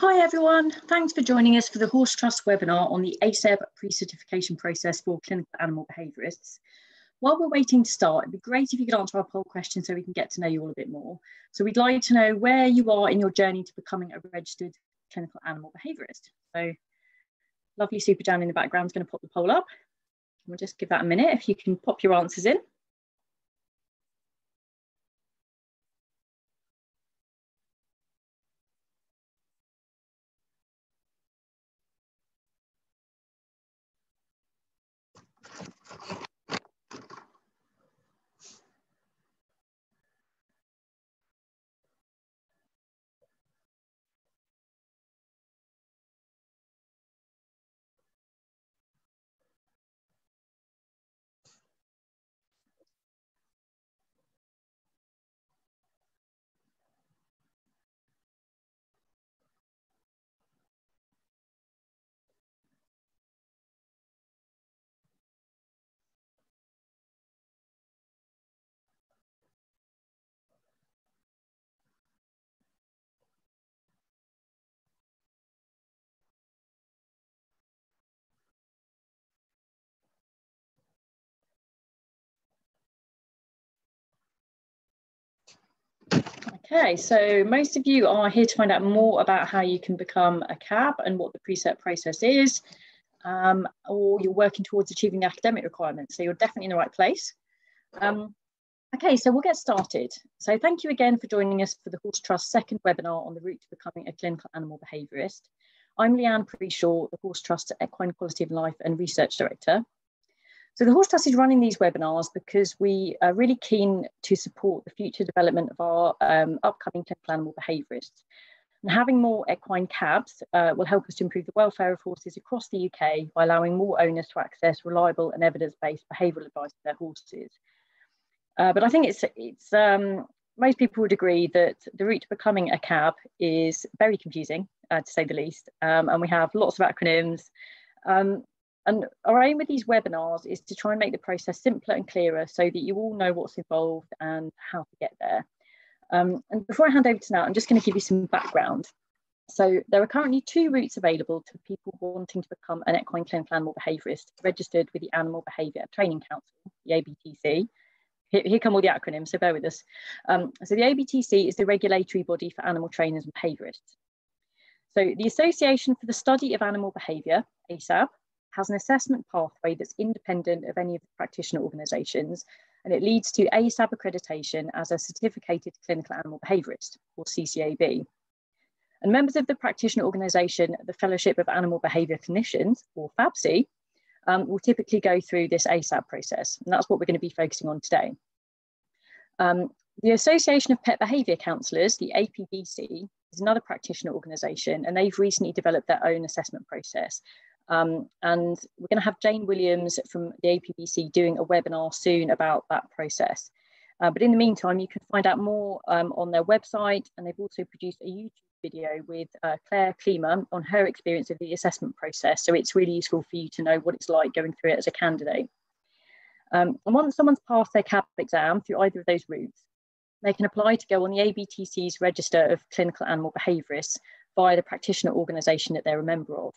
Hi everyone, thanks for joining us for the Horse Trust webinar on the ASAB pre-certification process for clinical animal behaviourists. While we're waiting to start, it'd be great if you could answer our poll question so we can get to know you all a bit more. So we'd like to know where you are in your journey to becoming a registered clinical animal behaviourist. So lovely Super Jan in the background is going to pop the poll up. We'll just give that a minute if you can pop your answers in. Okay, so most of you are here to find out more about how you can become a CAB and what the Pre-Cert process is, or you're working towards achieving the academic requirements, so you're definitely in the right place. Okay, so we'll get started. So thank you again for joining us for the Horse Trust second webinar on the route to becoming a clinical animal behaviourist. I'm Leanne Preshaw, the Horse Trust Equine Quality of Life and Research Director. So the Horse Trust is running these webinars because we are really keen to support the future development of our upcoming clinical animal behaviourists. And having more equine cabs will help us to improve the welfare of horses across the UK by allowing more owners to access reliable and evidence-based behavioural advice for their horses. But I think it's most people would agree that the route to becoming a cab is very confusing, to say the least, and we have lots of acronyms. And our aim with these webinars is to try and make the process simpler and clearer so that you all know what's involved and how to get there. And before I hand over to Nat, I'm just going to give you some background. So there are currently two routes available to people wanting to become an equine clinical animal behaviourist registered with the Animal Behaviour Training Council, the ABTC. Here come all the acronyms, so bear with us. So the ABTC is the regulatory body for animal trainers and behaviourists. So the Association for the Study of Animal Behaviour, ASAB, has an assessment pathway that's independent of any of the practitioner organisations, and it leads to ASAB accreditation as a certificated clinical animal behaviourist, or CCAB. And members of the practitioner organisation, the Fellowship of Animal Behaviour Clinicians, or FABC, will typically go through this ASAB process, and that's what we're going to be focusing on today. The Association of Pet Behaviour Counsellors, the APBC, is another practitioner organisation, and they've recently developed their own assessment process. And we're going to have Jane Williams from the APBC doing a webinar soon about that process. But in the meantime, you can find out more on their website, and they've also produced a YouTube video with Claire Klima on her experience of the assessment process. So it's really useful for you to know what it's like going through it as a candidate. And once someone's passed their CAB exam through either of those routes, they can apply to go on the ABTC's register of clinical animal behaviourists via the practitioner organisation that they're a member of.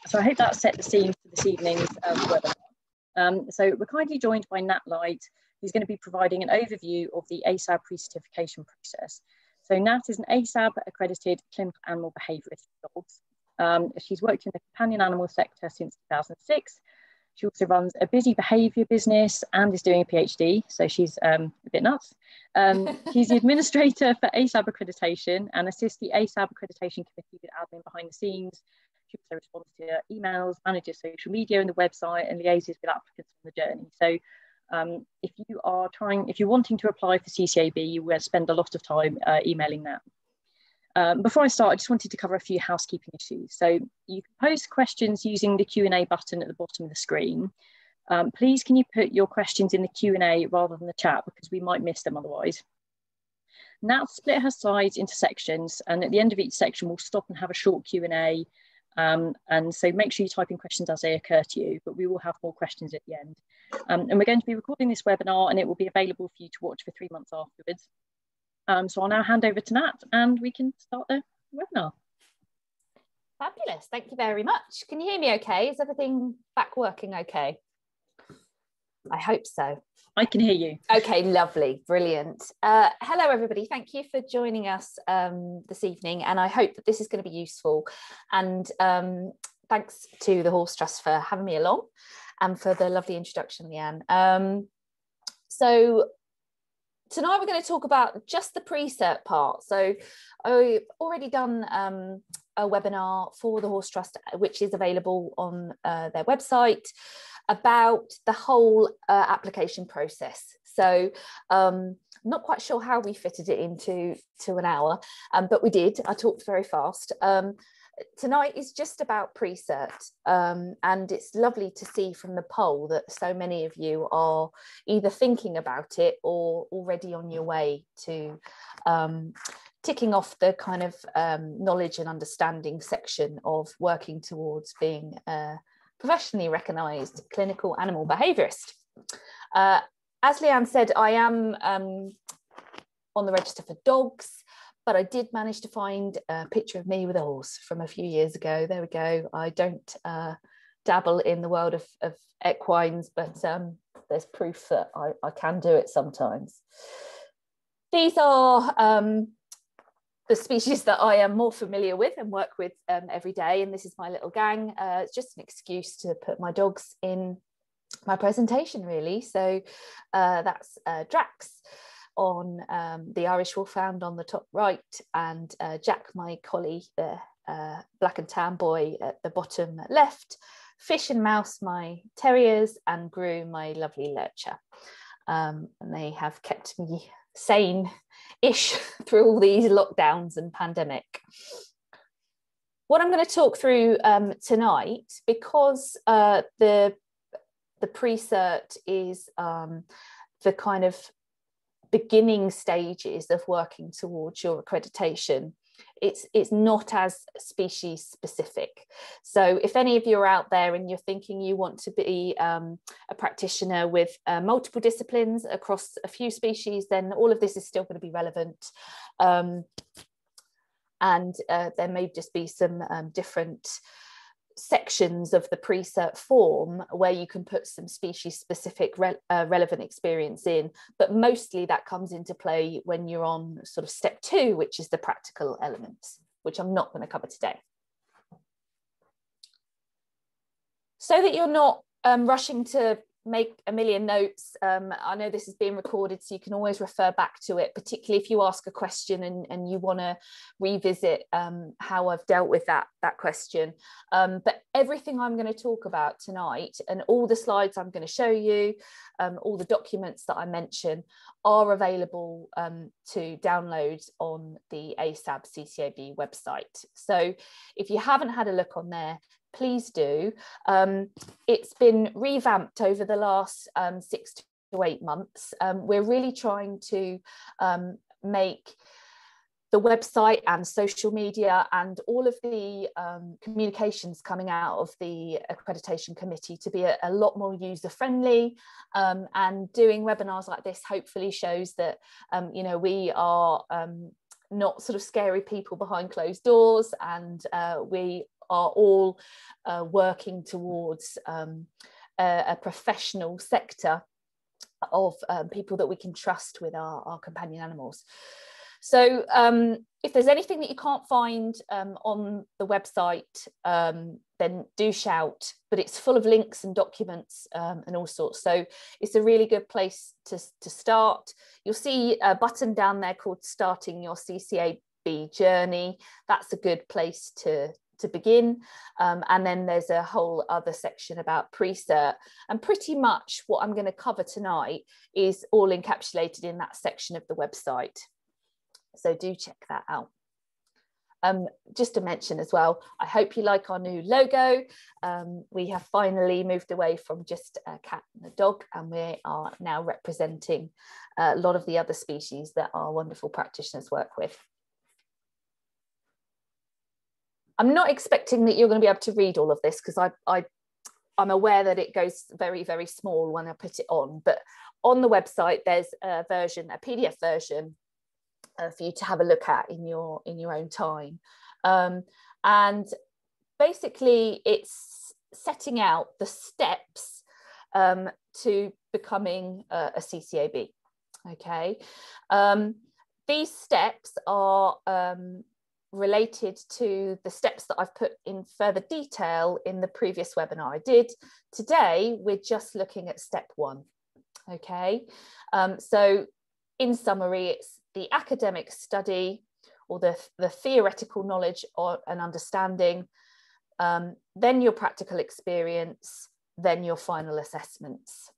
So I hope that set the scene for this evening's webinar. So we're kindly joined by Nat Light, who's going to be providing an overview of the ASAB pre-certification process. So Nat is an ASAB accredited clinical animal behaviourist for dogs. She's worked in the companion animal sector since 2006. She also runs a busy behaviour business and is doing a PhD, so she's a bit nuts. She's the administrator for ASAB accreditation and assists the ASAB accreditation committee with admin behind the scenes. She also responds to emails, manages social media and the website, and liaises with applicants on the journey. So if you're wanting to apply for CCAB, you will spend a lot of time emailing that. Before I start, I just wanted to cover a few housekeeping issues. So you can post questions using the Q&A button at the bottom of the screen. Please can you put your questions in the Q&A rather than the chat, because we might miss them otherwise. Nat split her slides into sections, and at the end of each section we'll stop and have a short Q&A. And so make sure you type in questions as they occur to you, but we will have more questions at the end. And we're going to be recording this webinar, and it will be available for you to watch for 3 months afterwards. So I'll now hand over to Nat, and we can start the webinar. Fabulous. Thank you very much. Can you hear me okay? Is everything back working okay? I hope so. I can hear you. Okay, lovely. Brilliant. Hello, everybody. Thank you for joining us this evening. And I hope that this is going to be useful. And thanks to the Horse Trust for having me along and for the lovely introduction, Leanne. So tonight we're going to talk about just the pre-cert part. So I've already done a webinar for the Horse Trust, which is available on their website, about the whole application process. So I'm not quite sure how we fitted it into an hour, but we did. I talked very fast. Tonight is just about pre-cert, and it's lovely to see from the poll that so many of you are either thinking about it or already on your way to ticking off the kind of knowledge and understanding section of working towards being a professionally recognised clinical animal behaviourist. As Leanne said, I am on the register for dogs, but I did manage to find a picture of me with a horse from a few years ago. There we go. I don't dabble in the world of equines, but there's proof that I can do it sometimes. These are the species that I am more familiar with and work with every day, and this is my little gang. It's just an excuse to put my dogs in my presentation, really. So that's Drax on the Irish Wolfhound on the top right, and Jack, my collie, the black and tan boy, at the bottom left, Fish and Mouse, my terriers, and Gru, my lovely lurcher. And they have kept me sane-ish through all these lockdowns and pandemic. What I'm going to talk through tonight, because the pre-cert is the kind of beginning stages of working towards your accreditation, it's not as species specific. So if any of you are out there and you're thinking you want to be a practitioner with multiple disciplines across a few species, then all of this is still going to be relevant. And there may just be some different sections of the pre-cert form where you can put some species specific relevant experience in, but mostly that comes into play when you're on sort of step 2, which is the practical elements, which I'm not going to cover today. So that you're not rushing to make a million notes, I know this is being recorded, so you can always refer back to it, particularly if you ask a question and you want to revisit how I've dealt with that question. But everything I'm going to talk about tonight and all the slides I'm going to show you, all the documents that I mention, are available to download on the ASAB CCAB website. So if you haven't had a look on there, please do. It's been revamped over the last 6 to 8 months. We're really trying to make the website and social media and all of the communications coming out of the accreditation committee to be a lot more user-friendly, and doing webinars like this hopefully shows that you know, we are not sort of scary people behind closed doors, and we are all working towards a professional sector of people that we can trust with our companion animals. So if there's anything that you can't find on the website, then do shout, but it's full of links and documents and all sorts. So it's a really good place to start. You'll see a button down there called Starting Your CCAB Journey. That's a good place to begin, and then there's a whole other section about pre-cert, and pretty much what I'm going to cover tonight is all encapsulated in that section of the website, so do check that out. Just to mention as well, I hope you like our new logo. We have finally moved away from just a cat and a dog, and we are now representing a lot of the other species that our wonderful practitioners work with. I'm not expecting that you're going to be able to read all of this, because I'm aware that it goes very, very small when I put it on, but on the website there's a version, a PDF version, for you to have a look at in your own time. And basically it's setting out the steps to becoming a CCAB. Okay, these steps are related to the steps that I've put in further detail in the previous webinar I did. Today, we're just looking at step 1. Okay, so in summary, it's the academic study or the theoretical knowledge and understanding, then your practical experience, then your final assessments.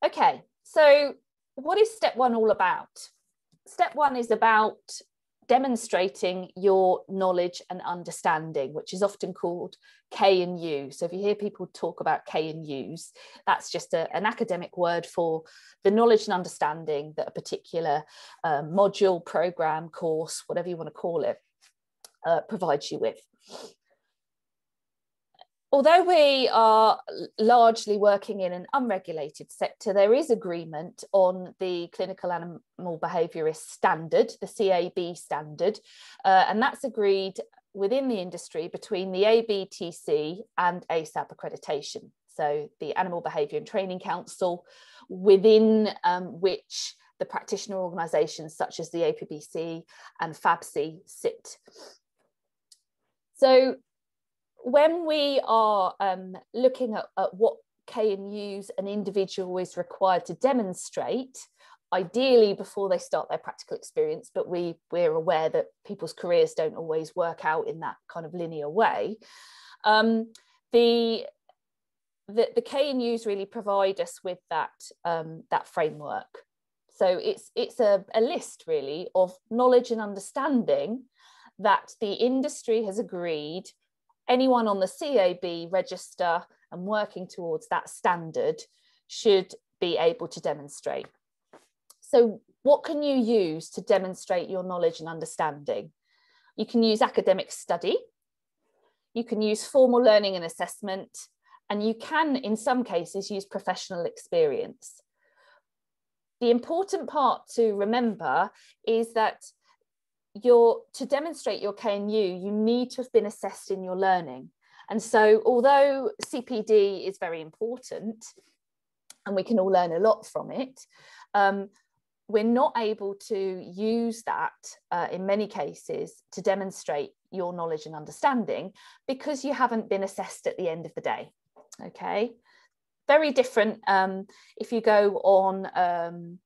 Okay, so what is step 1 all about? Step 1 is about demonstrating your knowledge and understanding, which is often called K and U. So if you hear people talk about K and U's, that's just an academic word for the knowledge and understanding that a particular module, program, course, whatever you want to call it, provides you with. Although we are largely working in an unregulated sector, there is agreement on the Clinical Animal Behaviourist standard, the CAB standard, and that's agreed within the industry between the ABTC and ASAB accreditation. So the Animal Behaviour and Training Council, within which the practitioner organisations such as the APBC and FABC sit. So when we are looking at what K and U's an individual is required to demonstrate, ideally before they start their practical experience, but we're aware that people's careers don't always work out in that kind of linear way, the K and U's really provide us with that framework. So it's a list really of knowledge and understanding that the industry has agreed anyone on the CAB register and working towards that standard should be able to demonstrate. So what can you use to demonstrate your knowledge and understanding? You can use academic study, you can use formal learning and assessment, and you can, in some cases, use professional experience. The important part to remember is that to demonstrate your K and U, you need to have been assessed in your learning. And so although CPD is very important and we can all learn a lot from it, we're not able to use that in many cases to demonstrate your knowledge and understanding because you haven't been assessed at the end of the day. Okay, very different if you go on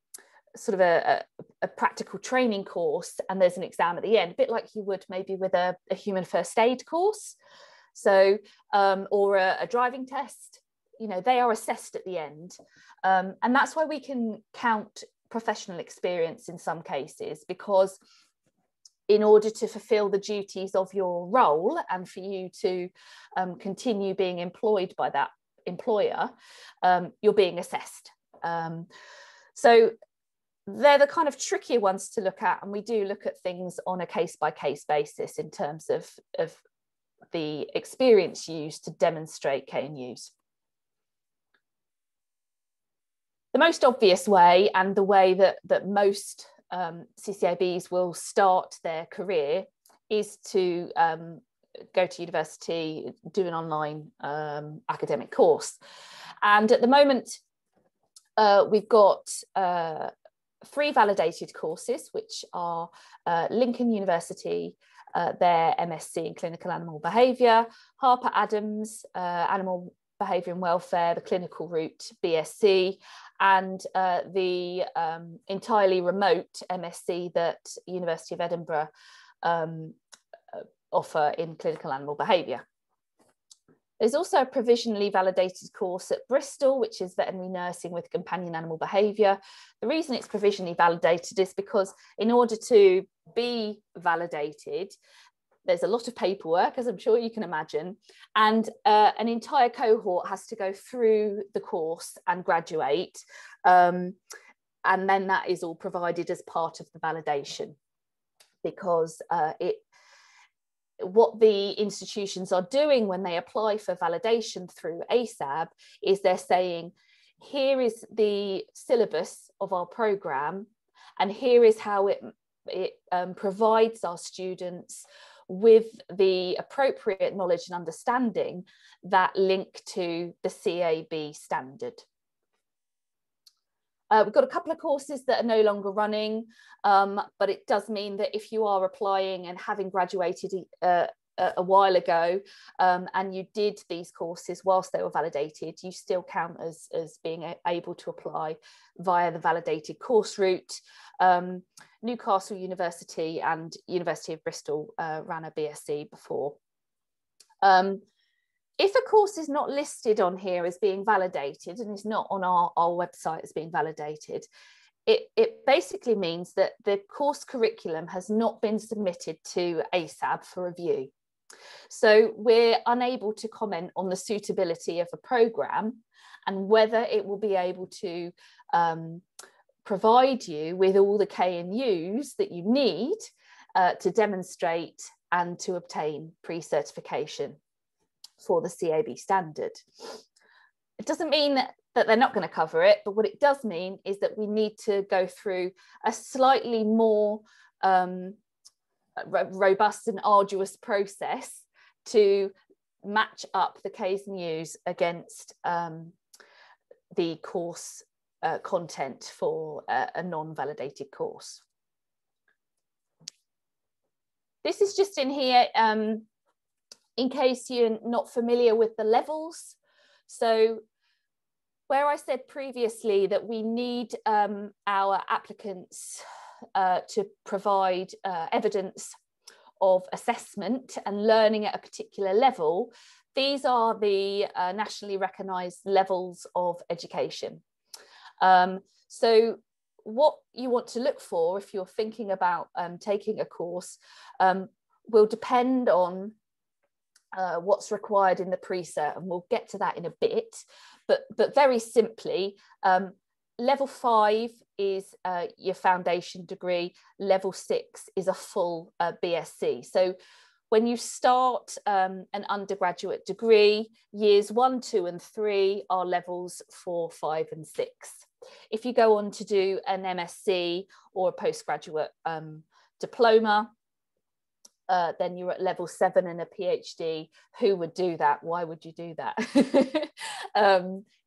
sort of a practical training course and there's an exam at the end, a bit like you would maybe with a human first aid course, so or a driving test. You know, they are assessed at the end, and that's why we can count professional experience in some cases, because in order to fulfill the duties of your role and for you to continue being employed by that employer, you're being assessed. So they're the kind of trickier ones to look at, and we do look at things on a case-by-case basis in terms of the experience used to demonstrate K and U's. The most obvious way, and the way that most CCABs will start their career, is to go to university, do an online academic course. And at the moment, we've got 3 validated courses, which are Lincoln University, their MSc in Clinical Animal Behaviour, Harper Adams, Animal Behaviour and Welfare, the clinical route, BSc, and the entirely remote MSc that University of Edinburgh offer in Clinical Animal Behaviour. There's also a provisionally validated course at Bristol, which is veterinary nursing with companion animal behaviour. The reason it's provisionally validated is because in order to be validated, there's a lot of paperwork, as I'm sure you can imagine, and an entire cohort has to go through the course and graduate, and then that is all provided as part of the validation, because what the institutions are doing when they apply for validation through ASAB is they're saying, here is the syllabus of our programme, and here is how it it provides our students with the appropriate knowledge and understanding that link to the CAB standard. We've got a couple of courses that are no longer running, but it does mean that if you are applying and having graduated a while ago, and you did these courses whilst they were validated, you still count as being able to apply via the validated course route. Newcastle University and University of Bristol ran a BSc before. If a course is not listed on here as being validated and is not on our website as being validated, it basically means that the course curriculum has not been submitted to ASAB for review. So we're unable to comment on the suitability of a programme and whether it will be able to provide you with all the KNUs that you need to demonstrate and to obtain pre-certification for the CAB standard. It doesn't mean that they're not going to cover it, but what it does mean is that we need to go through a slightly more robust and arduous process to match up the K's and U's against the course content for a non-validated course. This is just in here in case you're not familiar with the levels. So where I said previously that we need our applicants to provide evidence of assessment and learning at a particular level, these are the nationally recognised levels of education. So what you want to look for if you're thinking about taking a course will depend on what's required in the pre-cert, and we'll get to that in a bit, but very simply, level 5 is your foundation degree, level 6 is a full BSc. So when you start an undergraduate degree, years 1, 2 and 3 are levels 4, 5 and 6. If you go on to do an MSc or a postgraduate diploma, then you're at level 7 and a PhD. Who would do that? Why would you do that?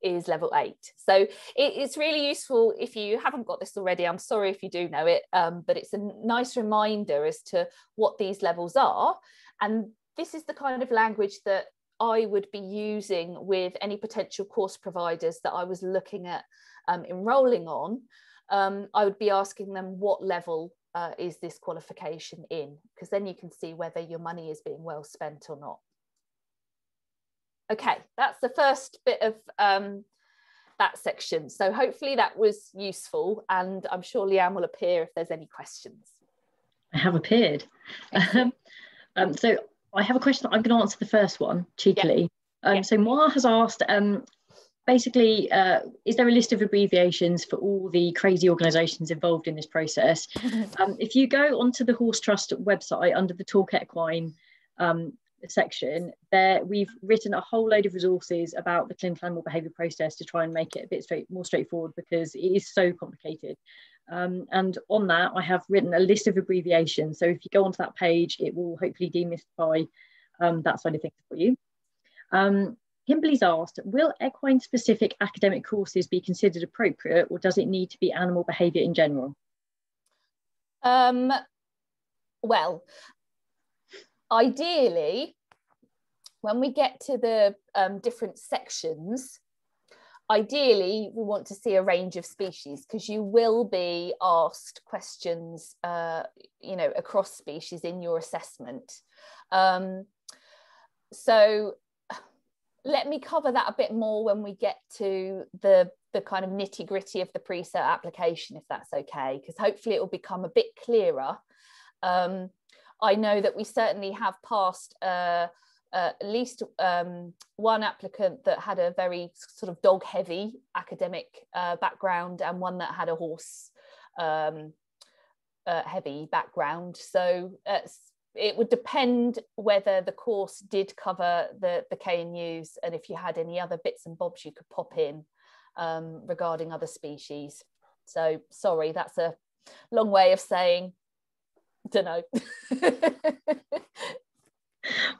Is level 8. So it's really useful if you haven't got this already. I'm sorry if you do know it, but it's a nice reminder as to what these levels are. And this is the kind of language that I would be using with any potential course providers that I was looking at enrolling on. I would be asking them what level is this qualification in, because then you can see whether your money is being well spent or not. Okay, that's the first bit of that section. So hopefully that was useful, and I'm sure Leanne will appear if there's any questions. I have appeared. So I have a question. I'm going to answer the first one cheekily. Yep. So Moa has asked, basically, is there a list of abbreviations for all the crazy organisations involved in this process? If you go onto the Horse Trust website under the Talk Equine section, there we've written a whole load of resources about the clinical animal behaviour process to try and make it a bit more straightforward, because it is so complicated. And on that, I have written a list of abbreviations. So if you go onto that page, it will hopefully demystify that side of things for you. Kimberly's asked, will equine-specific academic courses be considered appropriate, or does it need to be animal behaviour in general? Well, ideally, when we get to the different sections, ideally we want to see a range of species, because you will be asked questions, you know, across species in your assessment. So let me cover that a bit more when we get to the kind of nitty-gritty of the pre-cert application, if that's okay, because hopefully it will become a bit clearer. I know that we certainly have passed at least one applicant that had a very sort of dog-heavy academic background, and one that had a horse heavy background. So it would depend whether the course did cover the KNUs, and if you had any other bits and bobs you could pop in regarding other species. So sorry, that's a long way of saying Don't know.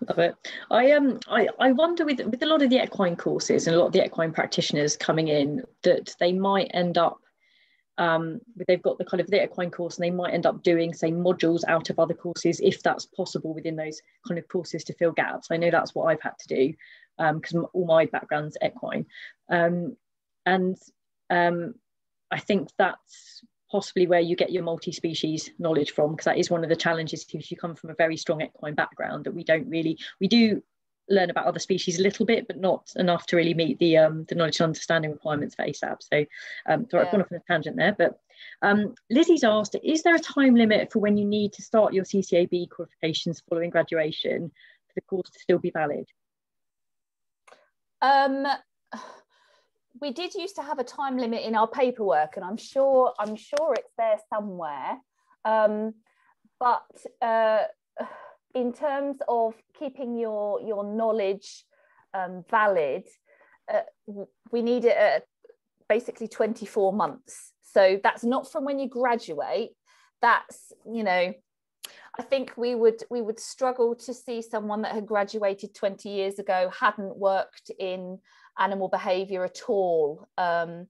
Love it. I wonder with a lot of the equine courses and a lot of the equine practitioners coming in that they might end up they've got the kind of the equine course and they might end up doing, say, modules out of other courses if that's possible within those kind of courses to fill gaps. I know that's what I've had to do because all my background's equine, and I think that's possibly where you get your multi-species knowledge from, because that is one of the challenges if you come from a very strong equine background, that we do learn about other species a little bit, but not enough to really meet the knowledge and understanding requirements for ASAB. So, I've gone off on a tangent there, but Lizzie's asked, is there a time limit for when you need to start your CCAB qualifications following graduation for the course to still be valid? We did used to have a time limit in our paperwork, and I'm sure it's there somewhere. But in terms of keeping your knowledge valid, we need it at basically 24 months. So that's not from when you graduate. That's, I think we would struggle to see someone that had graduated 20 years ago, hadn't worked in animal behaviour at all, and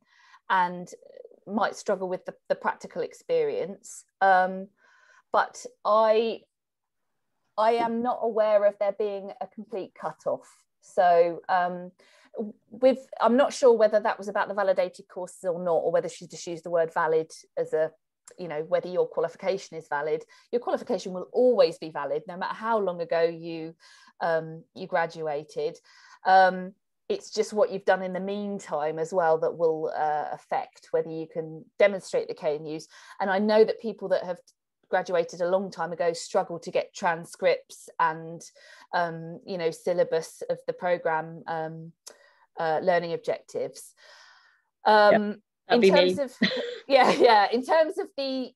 might struggle with the practical experience. But I am not aware of there being a complete cut-off. So I'm not sure whether that was about the validated courses or not, or whether she just used the word valid as a, whether your qualification is valid. Your qualification will always be valid, no matter how long ago you graduated. It's just what you've done in the meantime as well that will affect whether you can demonstrate the KNUs. And I know that people that have graduated a long time ago struggle to get transcripts and syllabus of the program learning objectives. In terms of in terms of the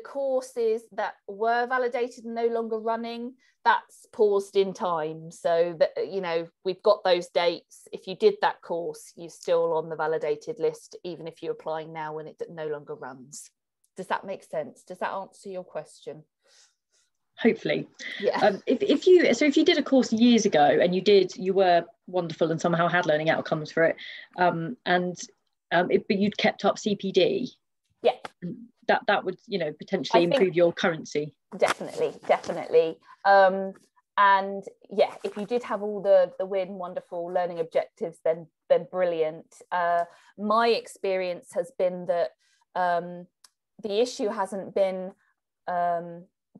courses that were validated and no longer running, that's paused in time, so that we've got those dates. If you did that course, you're still on the validated list, even if you're applying now when it no longer runs. Does that make sense? Does that answer your question? Hopefully. Yeah. If you did a course years ago and you were wonderful and somehow had learning outcomes for it, but you'd kept up CPD, yeah, that would potentially improve your currency. Definitely. And yeah, if you did have all the wonderful learning objectives, then brilliant. My experience has been that the issue hasn't been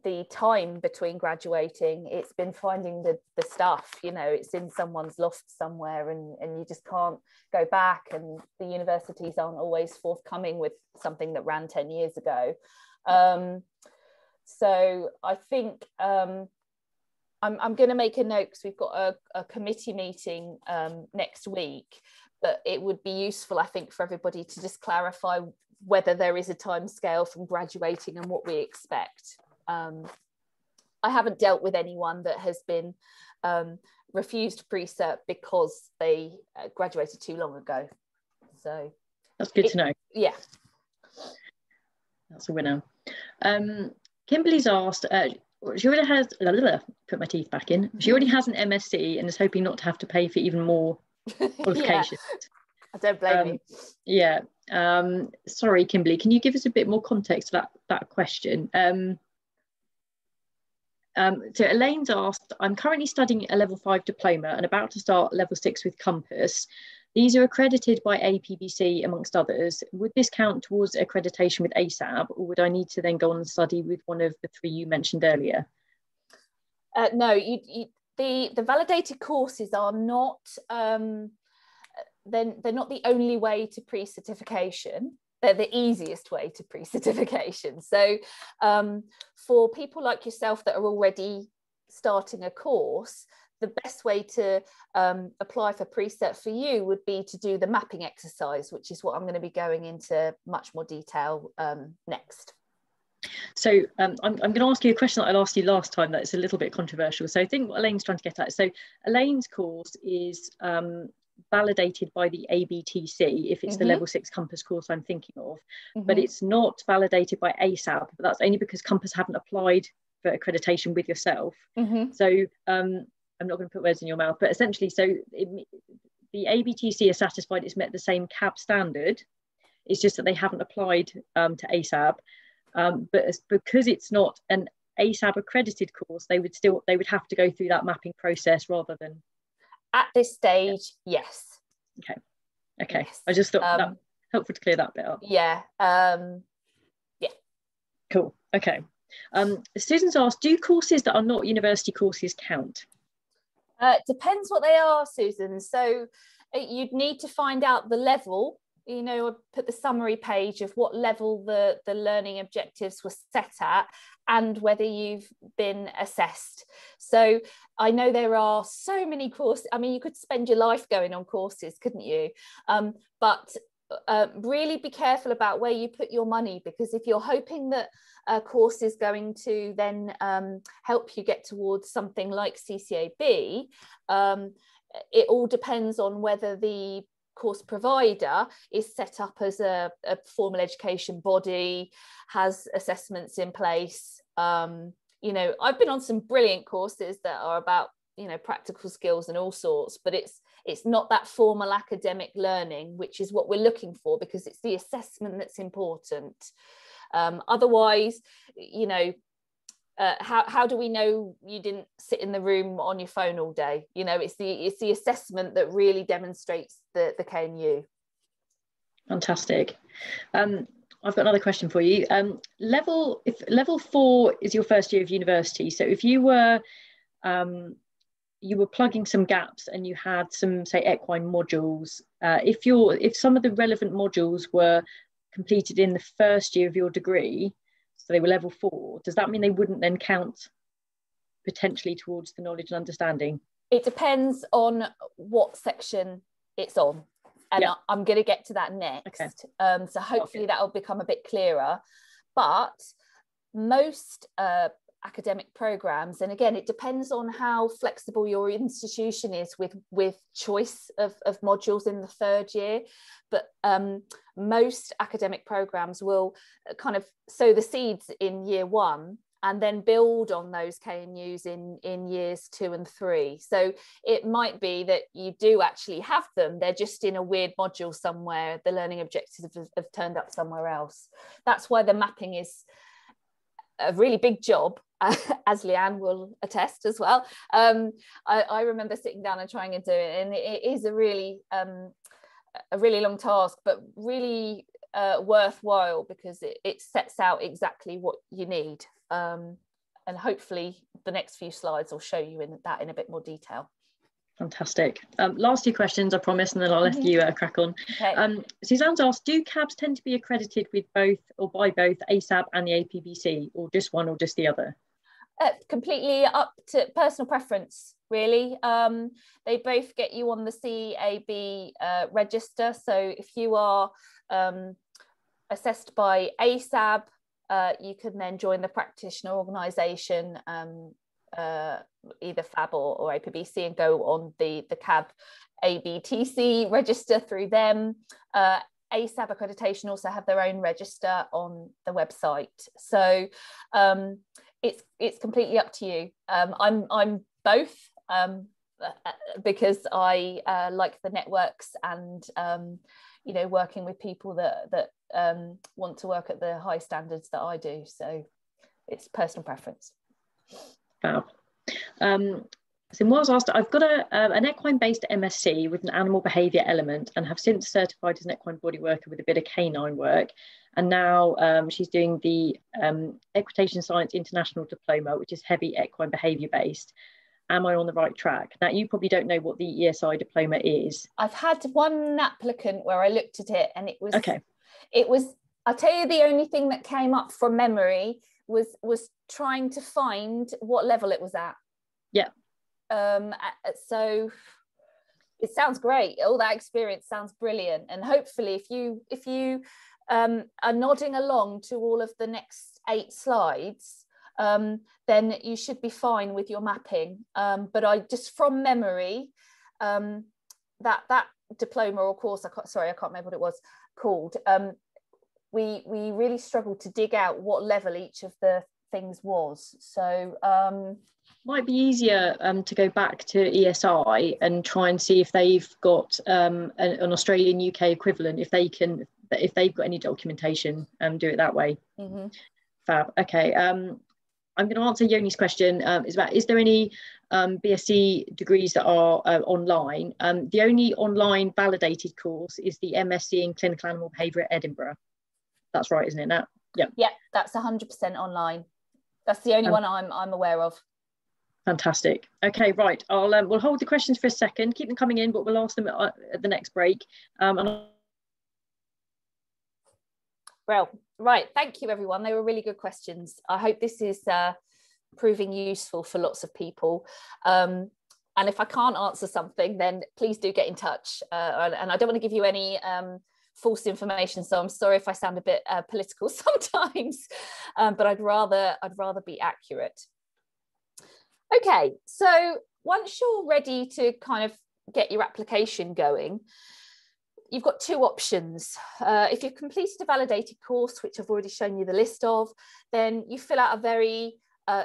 the time between graduating, it's been finding the stuff. It's in someone's loft somewhere, and you just can't go back, and the universities aren't always forthcoming with something that ran 10 years ago. So I think I'm going to make a note, because we've got a committee meeting next week, but it would be useful, I think, for everybody to just clarify whether there is a time scale from graduating and what we expect. I haven't dealt with anyone that has been refused pre-cert because they graduated too long ago. So that's good to know. Yeah, that's a winner. Kimberly's asked, she already has, put my teeth back in, she already has an MSc and is hoping not to have to pay for even more qualifications. Yeah. I don't blame you. Yeah. Sorry, Kimberly, can you give us a bit more context to that question? So Elaine's asked, I'm currently studying a level 5 diploma and about to start level 6 with Compass. These are accredited by ABTC amongst others. Would this count towards accreditation with ASAB, or would I need to then go on and study with one of the 3 you mentioned earlier? No, the validated courses are not, they're not the only way to pre-certification. They're the easiest way to pre-certification. So for people like yourself that are already starting a course, the best way to apply for pre-cert for you would be to do the mapping exercise, which is what I'm going to be going into much more detail next. So I'm going to ask you a question that I asked you last time that is a little bit controversial. So I think what Elaine's trying to get at. So Elaine's course is validated by the ABTC if it's the level 6 Compass course I'm thinking of, but it's not validated by ASAB. But that's only because Compass haven't applied for accreditation with yourself. So I'm not going to put words in your mouth, but essentially, so the ABTC is satisfied it's met the same CAB standard. It's just that they haven't applied to ASAB, but because it's not an ASAB accredited course, they would have to go through that mapping process rather than. At this stage, yes. Okay. Yes. I just thought that helpful to clear that bit up. Yeah. Yeah. Cool. Okay. Susan's asked, do courses that are not university courses count? Depends what they are, Susan. So you'd need to find out the level, you know, put the summary page of what level the learning objectives were set at and whether you've been assessed. So I know there are so many courses. I mean, you could spend your life going on courses, couldn't you? But really be careful about where you put your money, because if you're hoping that a course is going to then help you get towards something like CCAB, it all depends on whether the course provider is set up as a formal education body, has assessments in place. You know, I've been on some brilliant courses that are about, you know, practical skills and all sorts, but it's not that formal academic learning, which is what we're looking for, because it's the assessment that's important. Otherwise, you know, how do we know you didn't sit in the room on your phone all day? You know, it's the assessment that really demonstrates the KNU. Fantastic. I've got another question for you. If level 4 is your first year of university, so if you were plugging some gaps and you had some, say, equine modules, if some of the relevant modules were completed in the first year of your degree, so they were level 4, does that mean they wouldn't then count potentially towards the knowledge and understanding? It depends on what section it's on, and I'm going to get to that next. Okay. So hopefully that'll become a bit clearer. But most academic programs, and again, it depends on how flexible your institution is with choice of modules in the third year, but most academic programs will kind of sow the seeds in year 1 and then build on those KNUs in years 2 and 3. So it might be that you do actually have them, they're just in a weird module somewhere, the learning objectives have turned up somewhere else. That's why the mapping is a really big job, as Leanne will attest as well. I remember sitting down and trying to do it, and it is a really long task, but really worthwhile, because it sets out exactly what you need. And hopefully the next few slides will show you in a bit more detail. Fantastic. Last 2 questions, I promise, and then I'll let you crack on. Okay. Suzanne's asked, do CABs tend to be accredited with both or by both ASAB and the APBC, or just one or just the other? Completely up to personal preference, really. They both get you on the CAB register. So if you are assessed by ASAB, you can then join the practitioner organisation, either FAB or APBC, and go on the CAB ABTC register through them. ASAB Accreditation also have their own register on the website. So it's completely up to you. I'm both, because I like the networks and you know, working with people that want to work at the high standards that I do. So it's personal preference. Fab. So Moaz asked, I've got an equine-based MSc with an animal behaviour element and have since certified as an equine body worker with a bit of canine work. And now she's doing the Equitation Science International Diploma, which is heavy equine behaviour based. Am I on the right track? Now, you probably don't know what the ESI diploma is. I've had one applicant where I looked at it and it was, okay. I'll tell you, the only thing that came up from memory was trying to find what level it was at. Yeah. So it sounds great. All that experience sounds brilliant. And hopefully if you are nodding along to all of the next 8 slides, then you should be fine with your mapping. But I just, from memory, that diploma or course, I can't remember what it was called, we really struggled to dig out what level each of the things was. So might be easier to go back to ESI and try and see if they've got an Australian UK equivalent, if they've got any documentation, do it that way. Mm-hmm. Fab. Okay. I'm going to answer Yoni's question. Is there any BSc degrees that are online? The only online validated course is the MSc in Clinical Animal Behaviour at Edinburgh. That's right, isn't it, Nat? Yeah. Yeah, that's 100% online. That's the only one I'm aware of. Fantastic. Okay, right. We'll hold the questions for a second. Keep them coming in, but we'll ask them at the next break. Well, right. Thank you, everyone. They were really good questions. I hope this is proving useful for lots of people. And if I can't answer something, then please do get in touch. And I don't want to give you any false information, so I'm sorry if I sound a bit political sometimes, but I'd rather be accurate. Okay, so once you're ready to kind of get your application going, you've got two options. If you've completed a validated course, which I've already shown you the list of, then you fill out a very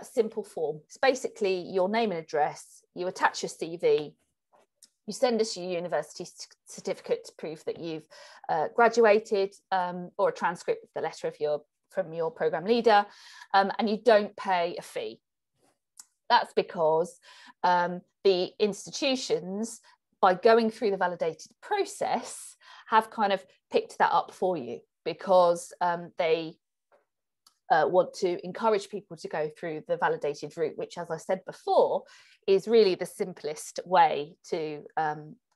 simple form. It's basically your name and address, you attach your CV, you send us your university certificate to prove that you've graduated, or a transcript of the letter from your programme leader, and you don't pay a fee. That's because the institutions, by going through the validated process, have kind of picked that up for you, because they want to encourage people to go through the validated route, which, as I said before, is really the simplest way to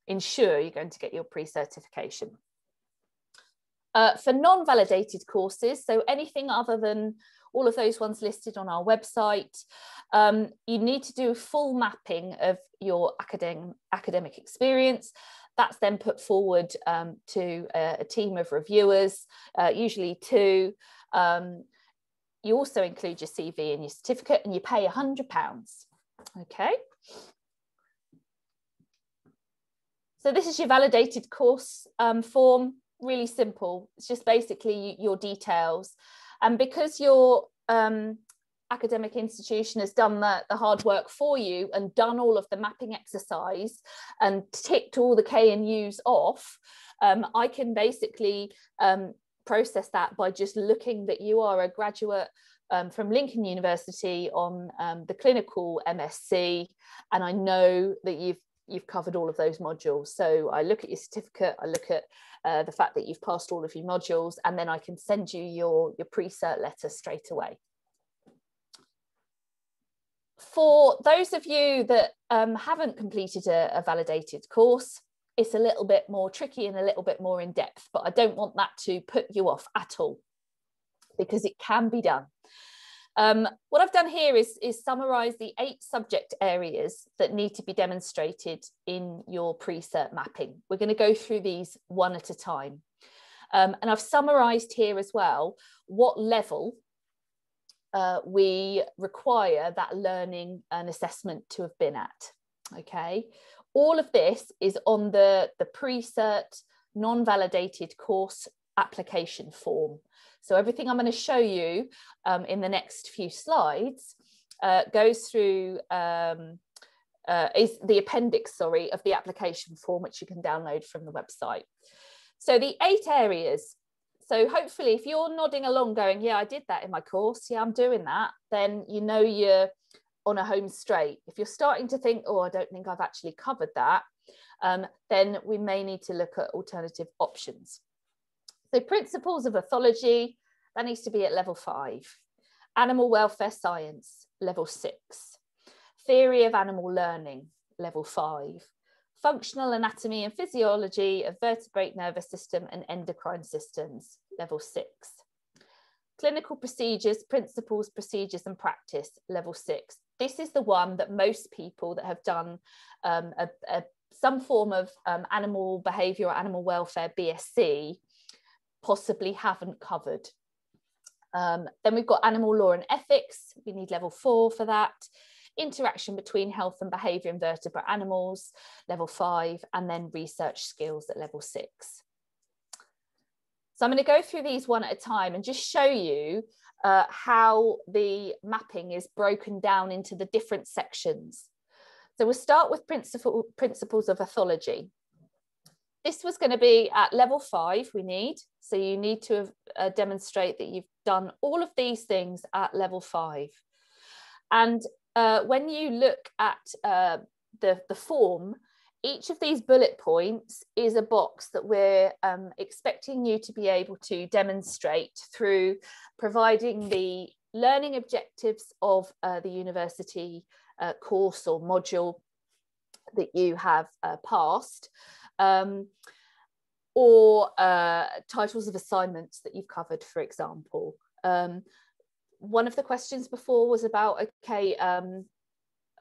ensure you're going to get your pre-certification. For non-validated courses, so anything other than all of those ones listed on our website, you need to do a full mapping of your academic experience. That's then put forward to a team of reviewers, usually two. You also include your CV and your certificate, and you pay £100. Okay. So this is your validated course form. Really simple. It's just basically your details. And because your academic institution has done the hard work for you and done all of the mapping exercise and ticked all the K and U's off, I can basically process that by just looking that you are a graduate from Lincoln University on the clinical MSc, and I know that you've covered all of those modules. So I look at your certificate, I look at the fact that you've passed all of your modules, and then I can send you your pre-cert letter straight away. For those of you that haven't completed a validated course, it's a little bit more tricky and a little bit more in depth, but I don't want that to put you off at all, because it can be done. What I've done here is summarise the 8 subject areas that need to be demonstrated in your pre-cert mapping. We're going to go through these one at a time. And I've summarised here as well what level we require that learning and assessment to have been at. Okay, all of this is on the pre-cert non-validated course application form. So everything I'm going to show you in the next few slides goes through is the appendix, sorry, of the application form, which you can download from the website. So the 8 areas. So hopefully if you're nodding along going, yeah, I did that in my course, yeah, I'm doing that, then you know you're on a home straight. If you're starting to think, oh, I don't think I've actually covered that, then we may need to look at alternative options. So principles of ethology, that needs to be at level 5. Animal welfare science, level 6. Theory of animal learning, level 5. Functional anatomy and physiology of vertebrate nervous system and endocrine systems, level 6. Clinical procedures, principles, procedures and practice, level 6. This is the one that most people that have done some form of animal behaviour or animal welfare BSc possibly haven't covered. Then we've got animal law and ethics. We need level 4 for that. interaction between health and behaviour in vertebrate animals, level 5, and then research skills at level 6. So I'm going to go through these one at a time and just show you how the mapping is broken down into the different sections. So we'll start with principles of ethology. This was going to be at level 5 we need. So you need to demonstrate that you've done all of these things at level 5. And when you look at the form, each of these bullet points is a box that we're expecting you to be able to demonstrate through providing the learning objectives of the university course or module that you have passed, or titles of assignments that you've covered, for example. One of the questions before was about, okay,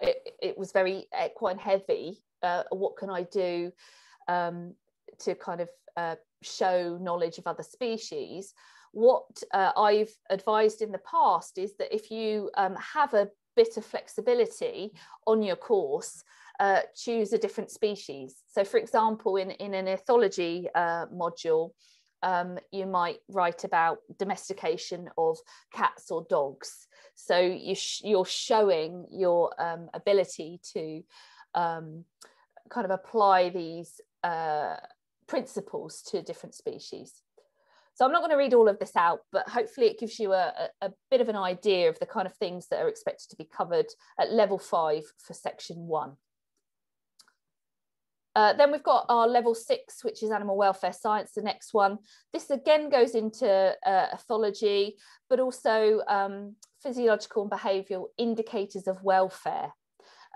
it was very equine heavy. What can I do to kind of show knowledge of other species? What I've advised in the past is that if you have a bit of flexibility on your course, choose a different species. So for example, in an ethology module, you might write about domestication of cats or dogs. So you're showing your ability to kind of apply these principles to different species. So I'm not going to read all of this out, but hopefully it gives you a bit of an idea of the kind of things that are expected to be covered at level 5 for section 1. Then we've got our level 6, which is animal welfare science, the next one. This again goes into ethology, but also physiological and behavioural indicators of welfare,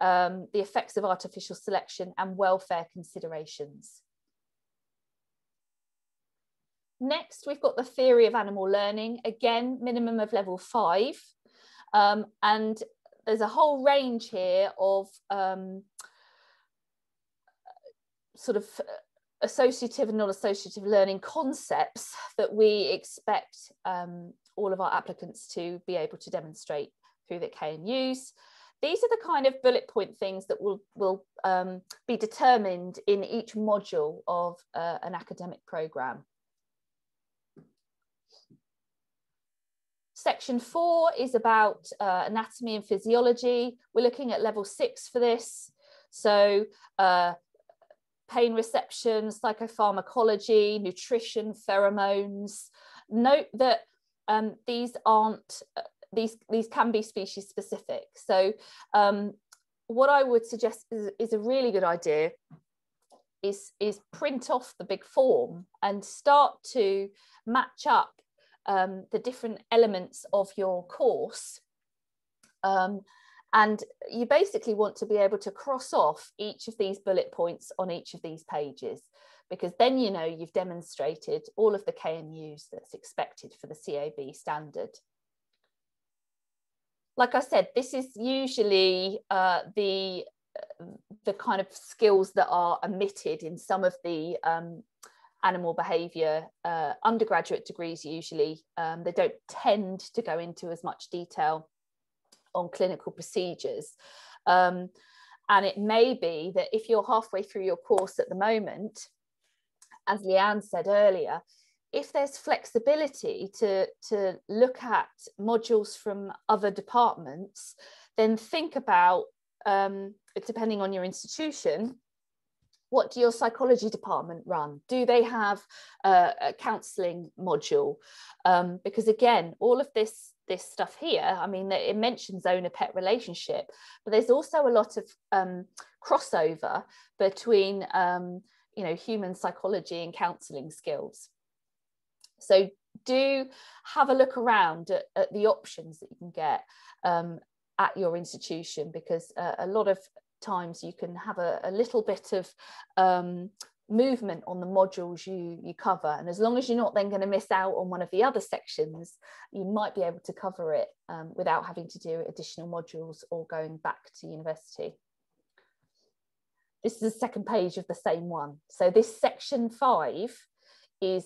the effects of artificial selection and welfare considerations. Next, we've got the theory of animal learning, again, minimum of level 5. And there's a whole range here of sort of associative and non-associative learning concepts that we expect all of our applicants to be able to demonstrate through the KNUs. These are the kind of bullet point things that will be determined in each module of an academic programme. Section 4 is about anatomy and physiology. We're looking at level 6 for this. So pain reception, psychopharmacology, nutrition, pheromones. Note that these can be species specific. So what I would suggest is a really good idea is print off the big form and start to match up the different elements of your course. And you basically want to be able to cross off each of these bullet points on each of these pages, because then you know you've demonstrated all of the KNUs that's expected for the CAB standard. Like I said, this is usually the kind of skills that are omitted in some of the animal behaviour undergraduate degrees usually. They don't tend to go into as much detail on clinical procedures. And it may be that if you're halfway through your course at the moment, as Leanne said earlier, if there's flexibility to look at modules from other departments, then think about, depending on your institution, what do your psychology department run? Do they have a counselling module? Because again, all of this stuff here, I mean, it mentions owner-pet relationship, but there's also a lot of crossover between you know, human psychology and counselling skills. So do have a look around at the options that you can get at your institution, because a lot of times you can have a little bit of movement on the modules you cover, and as long as you're not then going to miss out on one of the other sections, you might be able to cover it without having to do additional modules or going back to university. This is the second page of the same one. So this section 5 is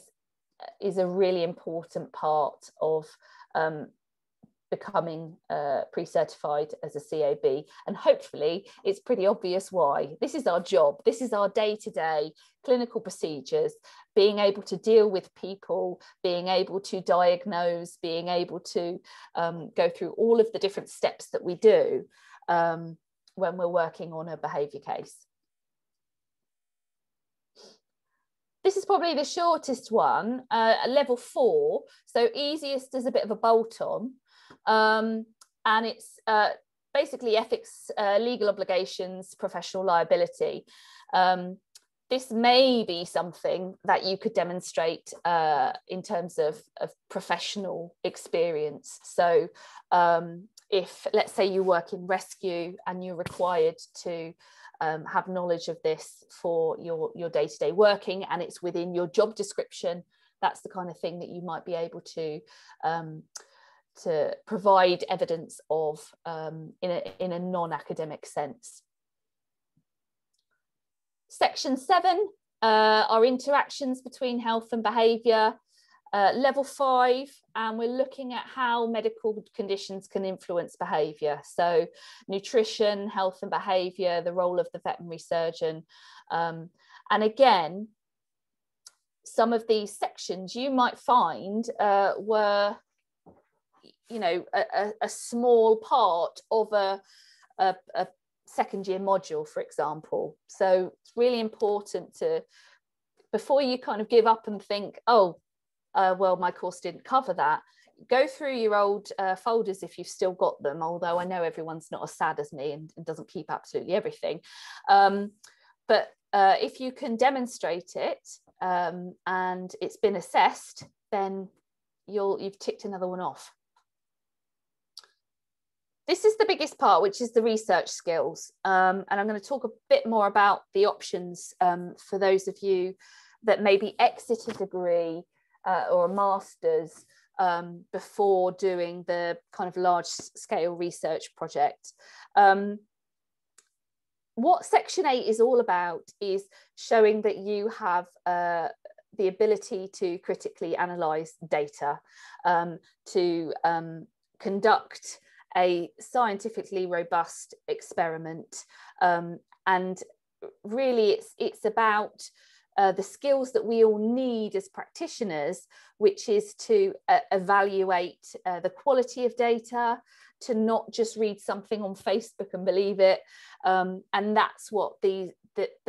a really important part of becoming pre-certified as a CAB, and hopefully it's pretty obvious why. This is our job, this is our day-to-day clinical procedures, being able to deal with people, being able to diagnose, being able to go through all of the different steps that we do when we're working on a behaviour case. This is probably the shortest one, level 4, so easiest as a bit of a bolt-on, and it's basically ethics, legal obligations, professional liability. This may be something that you could demonstrate in terms of professional experience. So if, let's say, you work in rescue and you're required to have knowledge of this for your day-to-day working, and it's within your job description, that's the kind of thing that you might be able to provide evidence of in a non-academic sense. Section 7 are interactions between health and behaviour. Level 5, and we're looking at how medical conditions can influence behaviour. So nutrition, health and behaviour, the role of the veterinary surgeon. And again, some of these sections you might find were, you know, a small part of a second year module, for example. So it's really important to, before you kind of give up and think, oh, well, my course didn't cover that, go through your old folders if you've still got them, although I know everyone's not as sad as me and doesn't keep absolutely everything. But if you can demonstrate it and it's been assessed, then you've ticked another one off. This is the biggest part, which is the research skills. And I'm going to talk a bit more about the options for those of you that maybe exit a degree or a master's before doing the kind of large scale research project. What Section 8 is all about is showing that you have the ability to critically analyse data, to conduct a scientifically robust experiment, and really it's about the skills that we all need as practitioners, which is to evaluate the quality of data, to not just read something on Facebook and believe it, and that's what the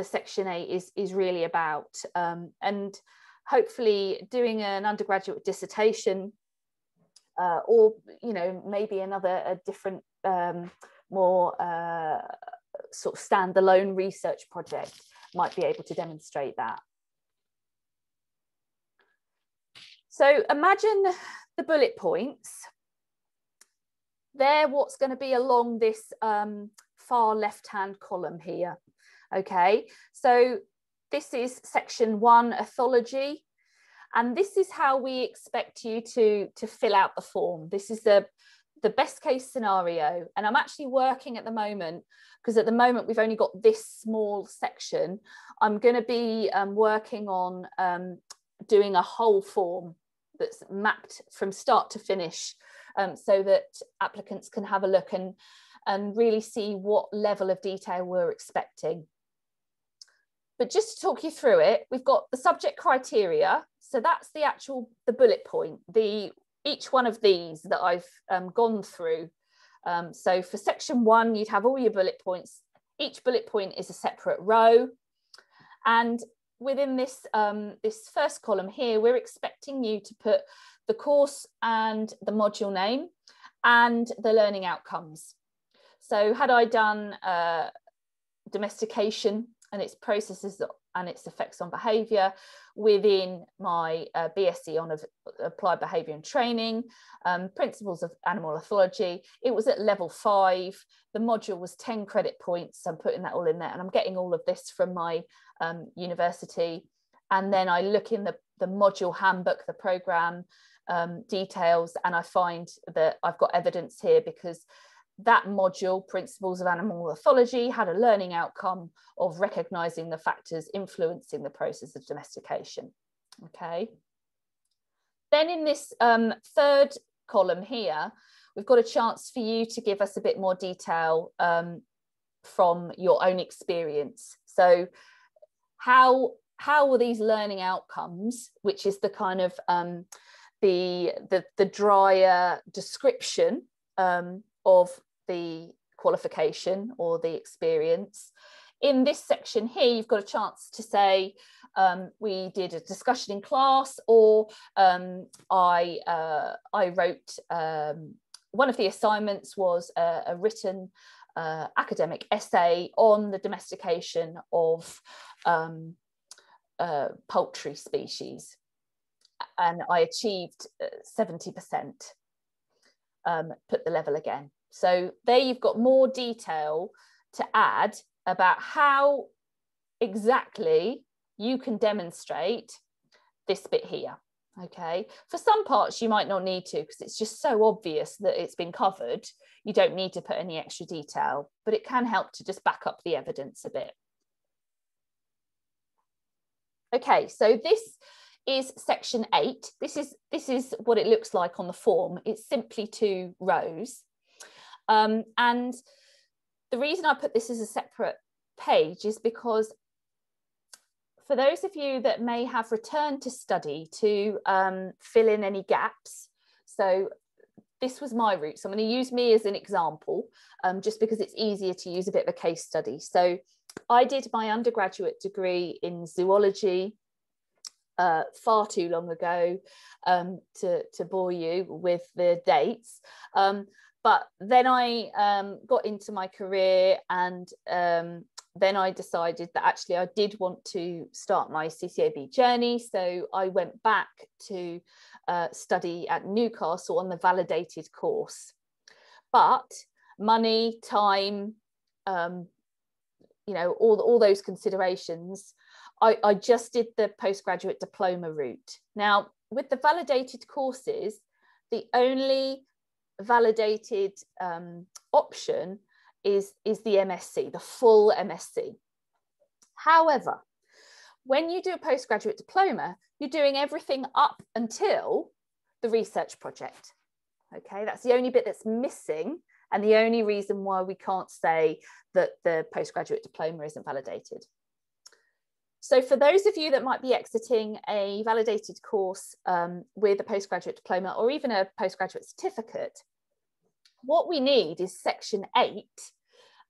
Section 8 is really about. And hopefully doing an undergraduate dissertation or, you know, maybe a different more sort of standalone research project might be able to demonstrate that. So imagine the bullet points. They're what's going to be along this far left-hand column here. Okay, so this is Section 1, ethology. And this is how we expect you to fill out the form. This is the best case scenario. And I'm actually working at the moment, because at the moment we've only got this small section. I'm going to be working on doing a whole form that's mapped from start to finish, so that applicants can have a look and really see what level of detail we're expecting. But just to talk you through it, we've got the subject criteria. So that's the bullet point, each one of these that I've gone through. So for Section 1, you'd have all your bullet points. Each bullet point is a separate row. And within this, this first column here, we're expecting you to put the course and the module name and the learning outcomes. So had I done domestication and its processes and its effects on behaviour within my BSc on Applied Behaviour and Training, Principles of Animal Ethology, it was at level 5. The module was 10 credit points. I'm putting that all in there, and I'm getting all of this from my university. And then I look in the module handbook, the programme details, and I find that I've got evidence here because that module, Principles of Animal Ethology, had a learning outcome of recognising the factors influencing the process of domestication. Okay. Then in this third column here, we've got a chance for you to give us a bit more detail from your own experience. So how are these learning outcomes, which is the kind of the drier description of the qualification or the experience. In this section here, you've got a chance to say, we did a discussion in class, or I wrote, one of the assignments was a written academic essay on the domestication of poultry species, and I achieved 70%. Put the level again. So there you've got more detail to add about how exactly you can demonstrate this bit here. Okay, for some parts you might not need to, because it's just so obvious that it's been covered. You don't need to put any extra detail, but it can help to just back up the evidence a bit. Okay, so this is section 8. This is what it looks like on the form. It's simply 2 rows. And the reason I put this as a separate page is because for those of you that may have returned to study to fill in any gaps, so this was my route. So I'm going to use me as an example, just because it's easier to use a bit of a case study. So I did my undergraduate degree in zoology far too long ago to bore you with the dates. But then I got into my career, and then I decided that actually I did want to start my CCAB journey. So I went back to study at Newcastle on the validated course. But money, time, you know, all those considerations, I just did the postgraduate diploma route. Now, with the validated courses, the only validated option is the MSc, the full MSc. However, when you do a postgraduate diploma, you're doing everything up until the research project. Okay, that's the only bit that's missing, and the only reason why we can't say that the postgraduate diploma isn't validated. So for those of you that might be exiting a validated course with a postgraduate diploma or even a postgraduate certificate, what we need is section 8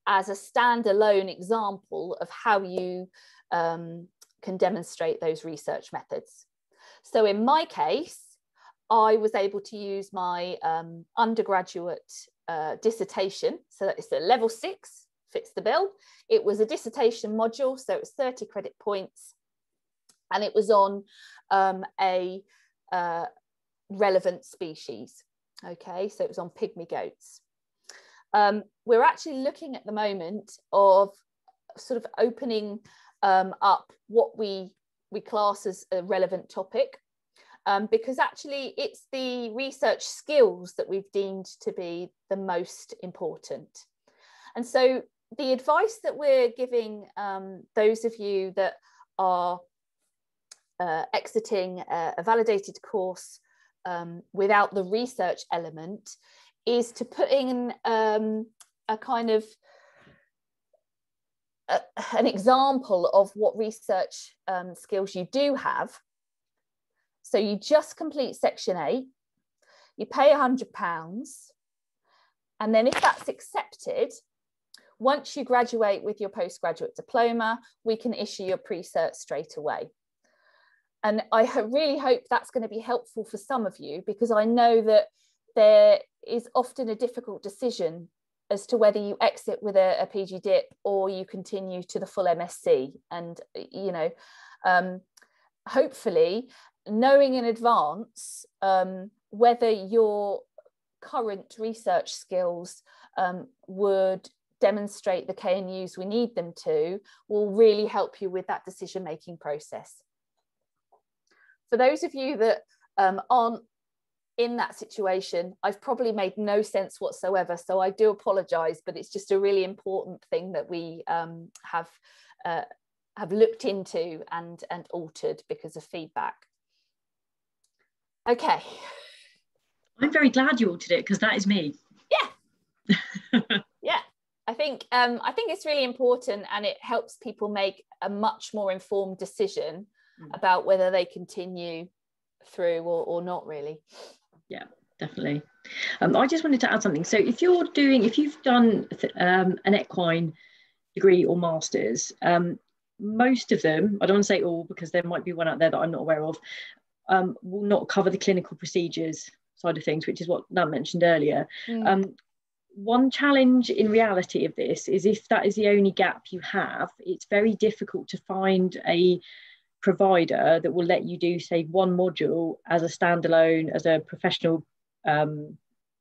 as a standalone example of how you can demonstrate those research methods. So in my case, I was able to use my undergraduate dissertation. So it's a level 6, fits the bill. It was a dissertation module, so it was 30 credit points, and it was on a relevant species. Okay, so it was on pygmy goats. We're actually looking at the moment of sort of opening up what we class as a relevant topic, because actually it's the research skills that we've deemed to be the most important. And so the advice that we're giving those of you that are exiting a validated course without the research element is to put in a kind of an example of what research skills you do have. So you just complete section 8, you pay £100, and then if that's accepted, once you graduate with your postgraduate diploma, we can issue your pre-cert straight away. And I really hope that's going to be helpful for some of you, because I know that there is often a difficult decision as to whether you exit with a PGDip or you continue to the full MSc. And, you know, hopefully knowing in advance whether your current research skills would demonstrate the KNUs we need them to will really help you with that decision-making process. For those of you that aren't in that situation, I've probably made no sense whatsoever, so I do apologise, but it's just a really important thing that we have looked into and altered because of feedback. Okay. I'm very glad you all did it, because that is me. Yeah. Yeah. I think it's really important, and it helps people make a much more informed decision about whether they continue through or not, really. Yeah, definitely. I just wanted to add something. So if you've done an equine degree or masters, most of them, I don't want to say all because there might be one out there that I'm not aware of, will not cover the clinical procedures side of things, which is what Nat mentioned earlier. One challenge in reality of this is, if that is the only gap you have, it's very difficult to find a provider that will let you do, say, one module as a standalone, as a professional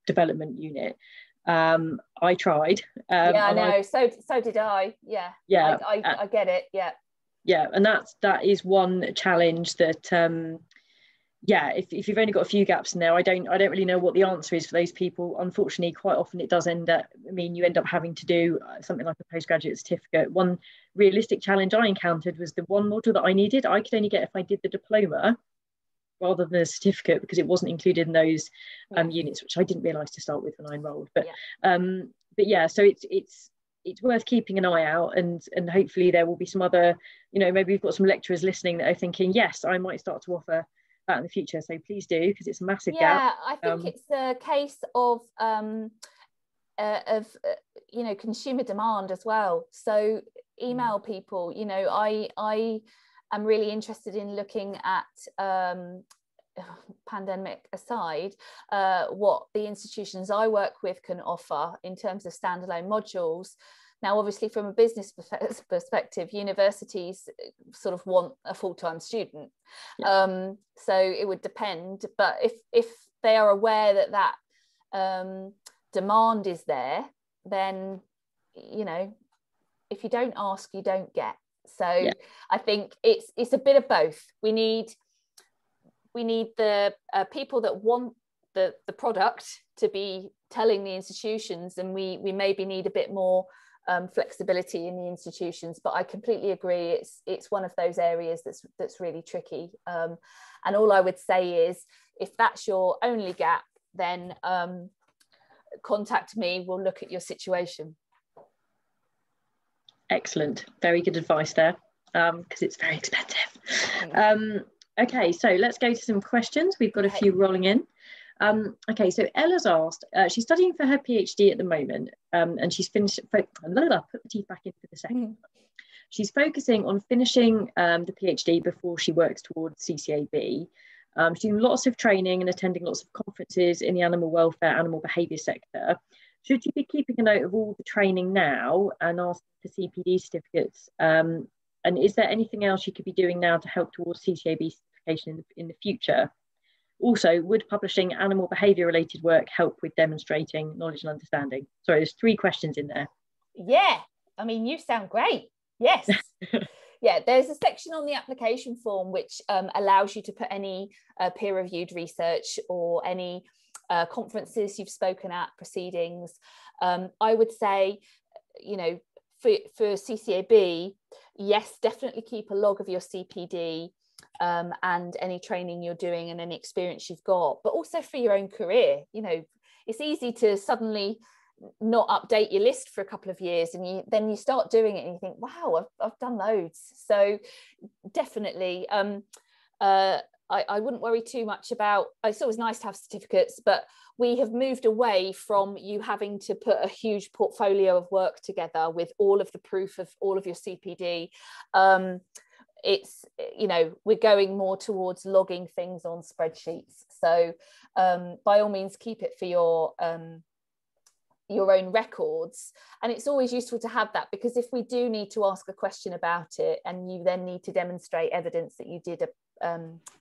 development unit. I tried. Yeah, I know. So did I. Yeah. Yeah. I get it. Yeah. Yeah, and that is one challenge that. Yeah, if you've only got a few gaps in there, I don't really know what the answer is for those people. Unfortunately, quite often it does end up, you end up having to do something like a postgraduate certificate. One realistic challenge I encountered was the one module that I needed, I could only get if I did the diploma rather than a certificate, because it wasn't included in those units, which I didn't realise to start with when I enrolled. But yeah, so it's worth keeping an eye out, and hopefully there will be some other, maybe we've got some lecturers listening that are thinking, yes, I might start to offer that in the future, so please do, because it's a massive gap. Yeah, I think it's a case of consumer demand as well. So email people. I am really interested in looking at pandemic aside, what the institutions I work with can offer in terms of standalone modules. Now, obviously, from a business perspective, universities sort of want a full-time student. So it would depend. But if they are aware that demand is there, then, if you don't ask, you don't get. So I think it's a bit of both. We need the people that want the product to be telling the institutions, and we maybe need a bit more flexibility in the institutions. But I completely agree, it's one of those areas that's really tricky, and all I would say is, if that's your only gap, then contact me, we'll look at your situation. Excellent, very good advice there, because it's very expensive. Okay, so let's go to some questions. We've got a few rolling in. Okay, so Ella's asked, she's studying for her PhD at the moment, and she's finished, put the teeth back in for the second. She's focusing on finishing the PhD before she works towards CCAB. She's doing lots of training and attending lots of conferences in the animal welfare, animal behaviour sector. Should you be keeping a note of all the training now and asking for CPD certificates? And is there anything else you could be doing now to help towards CCAB certification in the future? Also, would publishing animal behaviour related work help with demonstrating knowledge and understanding? Sorry, there's 3 questions in there. Yeah, you sound great. Yes. Yeah, there's a section on the application form which allows you to put any peer-reviewed research or any conferences you've spoken at, proceedings. I would say, for CCAB, yes, definitely keep a log of your CPD and any training you're doing and any experience you've got, but also for your own career. It's easy to suddenly not update your list for a couple of years, and then you start doing it and you think, wow, I've done loads. So definitely I wouldn't worry too much about, it's always nice to have certificates, but we have moved away from you having to put a huge portfolio of work together with all of the proof of all of your CPD. It's, we're going more towards logging things on spreadsheets. So by all means, keep it for your own records. And it's always useful to have that, because if we do need to ask a question about it and you then need to demonstrate evidence that you did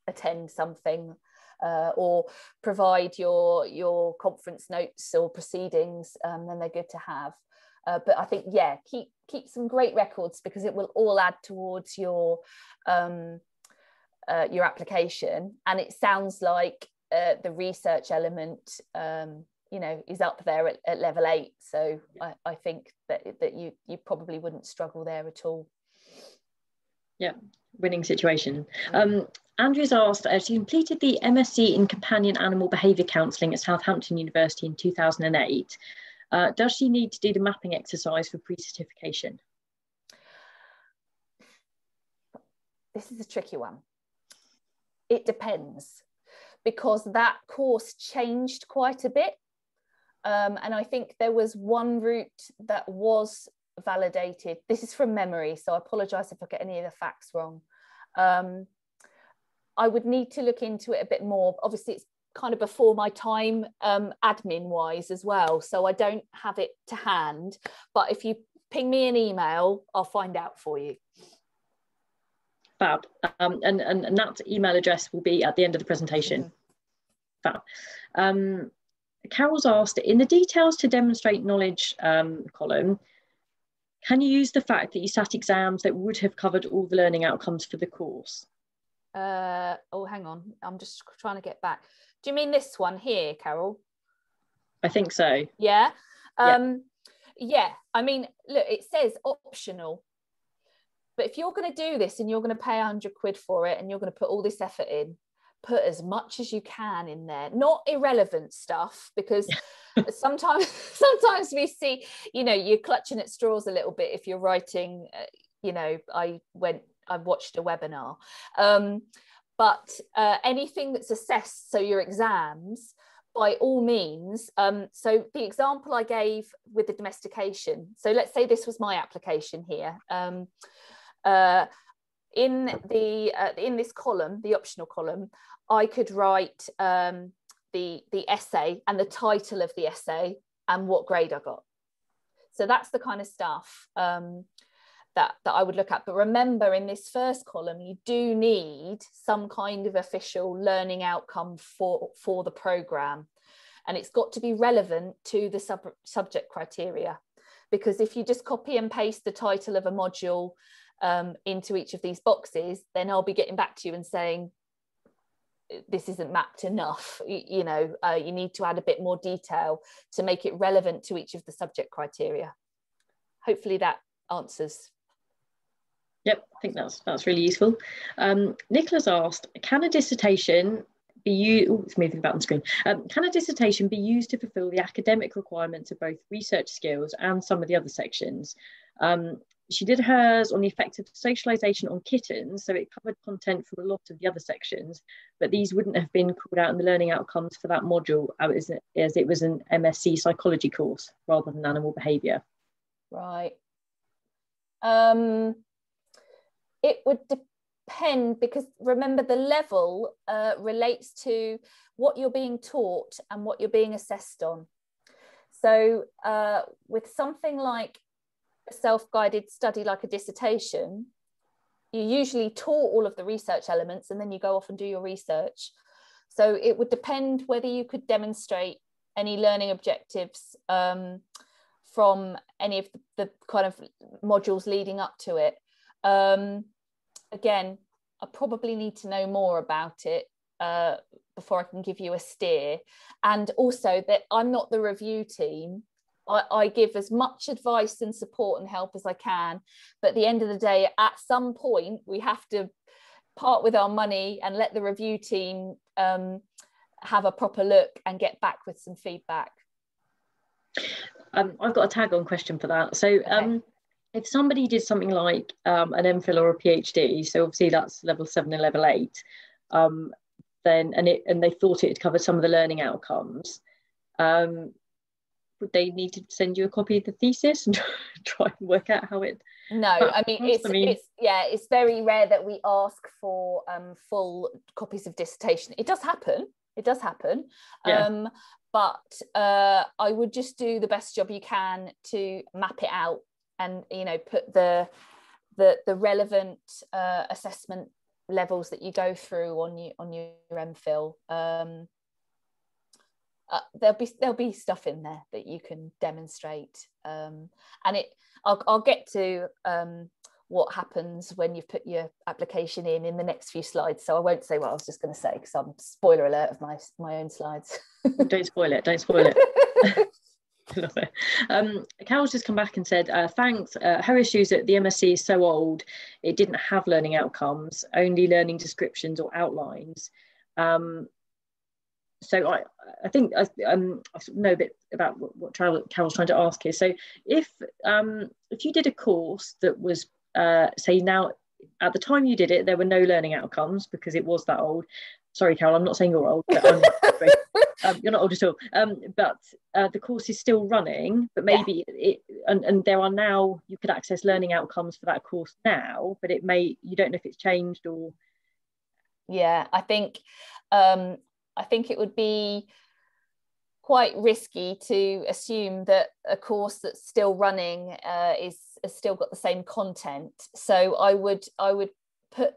attend something or provide your conference notes or proceedings, then they're good to have. But I think, yeah, keep some great records, because it will all add towards your application. And it sounds like the research element is up there at level 8. So I think that you probably wouldn't struggle there at all. Yeah, winning situation. Andrew's asked, she completed the MSc in Companion Animal Behaviour Counselling at Southampton University in 2008. Does she need to do the mapping exercise for pre-certification? This is a tricky one. It depends, because that course changed quite a bit. And I think there was one route that was validated. This is from memory, so I apologise if I get any of the facts wrong. I would need to look into it a bit more. Obviously, it's kind of before my time, admin wise as well, so I don't have it to hand, but if you ping me an email, I'll find out for you. Fab. And that email address will be at the end of the presentation. Fab. Carol's asked, in the details to demonstrate knowledge column, can you use the fact that you sat exams that would have covered all the learning outcomes for the course? Oh, hang on, I'm just trying to get back. Do you mean this one here, Carol? I think so. Yeah. Yeah, I mean, look, it says optional, but if you're going to do this and you're going to pay 100 quid for it and you're going to put all this effort in, put as much as you can in there, not irrelevant stuff, because sometimes we see, you know, you're clutching at straws a little bit if you're writing, you know, I watched a webinar, but anything that's assessed, so your exams, by all means. So the example I gave with the domestication, so let's say this was my application here, in this column, the optional column, I could write the essay and the title of the essay and what grade I got. So that's the kind of stuff that I would look at. But remember, in this first column, you do need some kind of official learning outcome for the programme. And it's got to be relevant to the subject criteria. Because if you just copy and paste the title of a module into each of these boxes, then I'll be getting back to you and saying, this isn't mapped enough. You know, you need to add a bit more detail to make it relevant to each of the subject criteria. Hopefully that answers. Yep, I think that's really useful. Nicola's asked, can a dissertation be used? Oh, it's moving about on the screen. Can a dissertation be used to fulfil the academic requirements of both research skills and some of the other sections? She did hers on the effect of socialisation on kittens, so it covered content from a lot of the other sections, but these wouldn't have been called out in the learning outcomes for that module as it was an MSc psychology course rather than animal behaviour. Right. It would depend, because remember, the level relates to what you're being taught and what you're being assessed on. So with something like a self-guided study like a dissertation, you usually taught all of the research elements and then you go off and do your research. So it would depend whether you could demonstrate any learning objectives from any of the kind of modules leading up to it. Again, I probably need to know more about it before I can give you a steer. And also that I'm not the review team. I give as much advice and support and help as I can, but at the end of the day, at some point we have to part with our money and let the review team have a proper look and get back with some feedback. I've got a tag-on question for that. So okay. If somebody did something like an MPhil or a PhD, so obviously that's level 7 and level 8, then and they thought it had covered some of the learning outcomes, would they need to send you a copy of the thesis and try and work out how it? No, I mean, it's very rare that we ask for full copies of dissertation. It does happen. Yeah. But I would just do the best job you can to map it out and, you know, put the relevant assessment levels that you go through on your MPhil. There'll be stuff in there that you can demonstrate, and I'll get to what happens when you've put your application in the next few slides, so I won't say what I was just going to say because I'm spoiler alert of my own slides. Don't spoil it. I love it. Carol's just come back and said, thanks. Her issue is that the MSc is so old, it didn't have learning outcomes, only learning descriptions or outlines. So I think I know a bit about what Carol's trying to ask here. So if you did a course that was, say now, at the time you did it, there were no learning outcomes because it was that old. Sorry, Carol, I'm not saying you're old, but you're not old at all. But the course is still running, but maybe and there are now, you could access learning outcomes for that course now, but you don't know if it's changed or. Yeah, I think it would be quite risky to assume that a course that's still running has still got the same content. So I would put,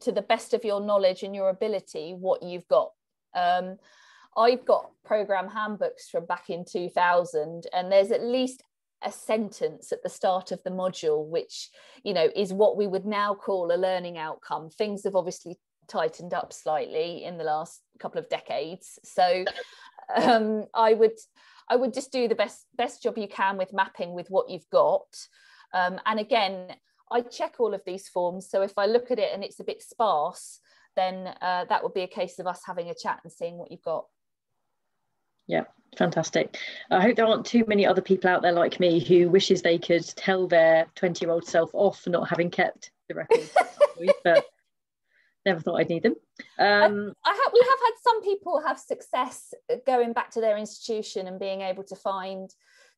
to the best of your knowledge and your ability, what you've got. I've got program handbooks from back in 2000, and there's at least a sentence at the start of the module which, you know, is what we would now call a learning outcome. Things have obviously tightened up slightly in the last couple of decades, so I would just do the best job you can with mapping with what you've got. And again, I check all of these forms, so if I look at it and it's a bit sparse, then that would be a case of us having a chat and seeing what you've got. Yeah, fantastic. I hope there aren't too many other people out there like me who wishes they could tell their 20-year-old self off for not having kept the records, but never thought I'd need them. We have had some people have success going back to their institution and being able to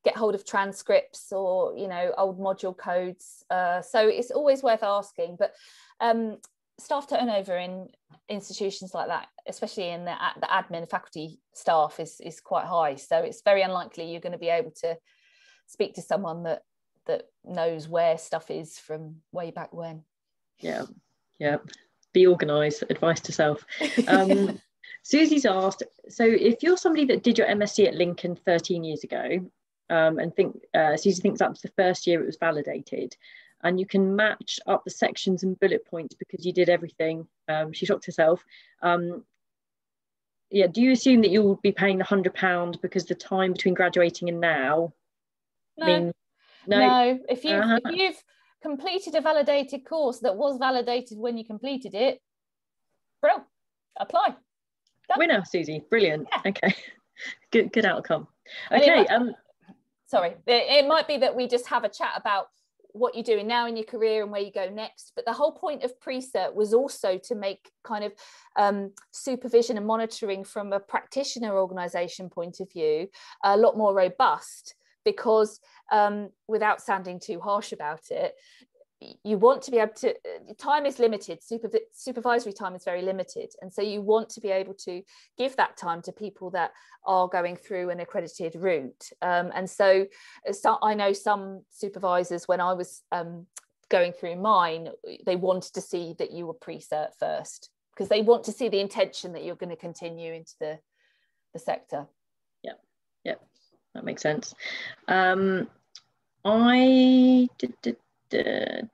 get hold of transcripts or, you know, old module codes. So it's always worth asking. But staff turnover in institutions like that, especially in the admin faculty staff, is quite high. So it's very unlikely you're going to be able to speak to someone that knows where stuff is from way back when. Yeah. Be organised, advice to self. Susie's asked, so if you're somebody that did your MSc at Lincoln 13 years ago, and Susie thinks that was the first year it was validated, and you can match up the sections and bullet points because you did everything, she shocked herself. Do you assume that you'll be paying the £100 because the time between graduating and now? No. If you've completed a validated course that was validated when you completed it, bro, apply. Done. Winner, Susie. Brilliant. Yeah. Okay. Good outcome. Okay. Sorry, it might be that we just have a chat about what you're doing now in your career and where you go next, but the whole point of Pre-Cert was also to make kind of supervision and monitoring from a practitioner organisation point of view a lot more robust, because without sounding too harsh about it, you want to be able to, time is limited, supervisory time is very limited, and so you want to be able to give that time to people that are going through an accredited route. And so I know some supervisors, when I was going through mine, they wanted to see that you were Pre-Cert first, because they want to see the intention that you're going to continue into the sector. Yeah, that makes sense. I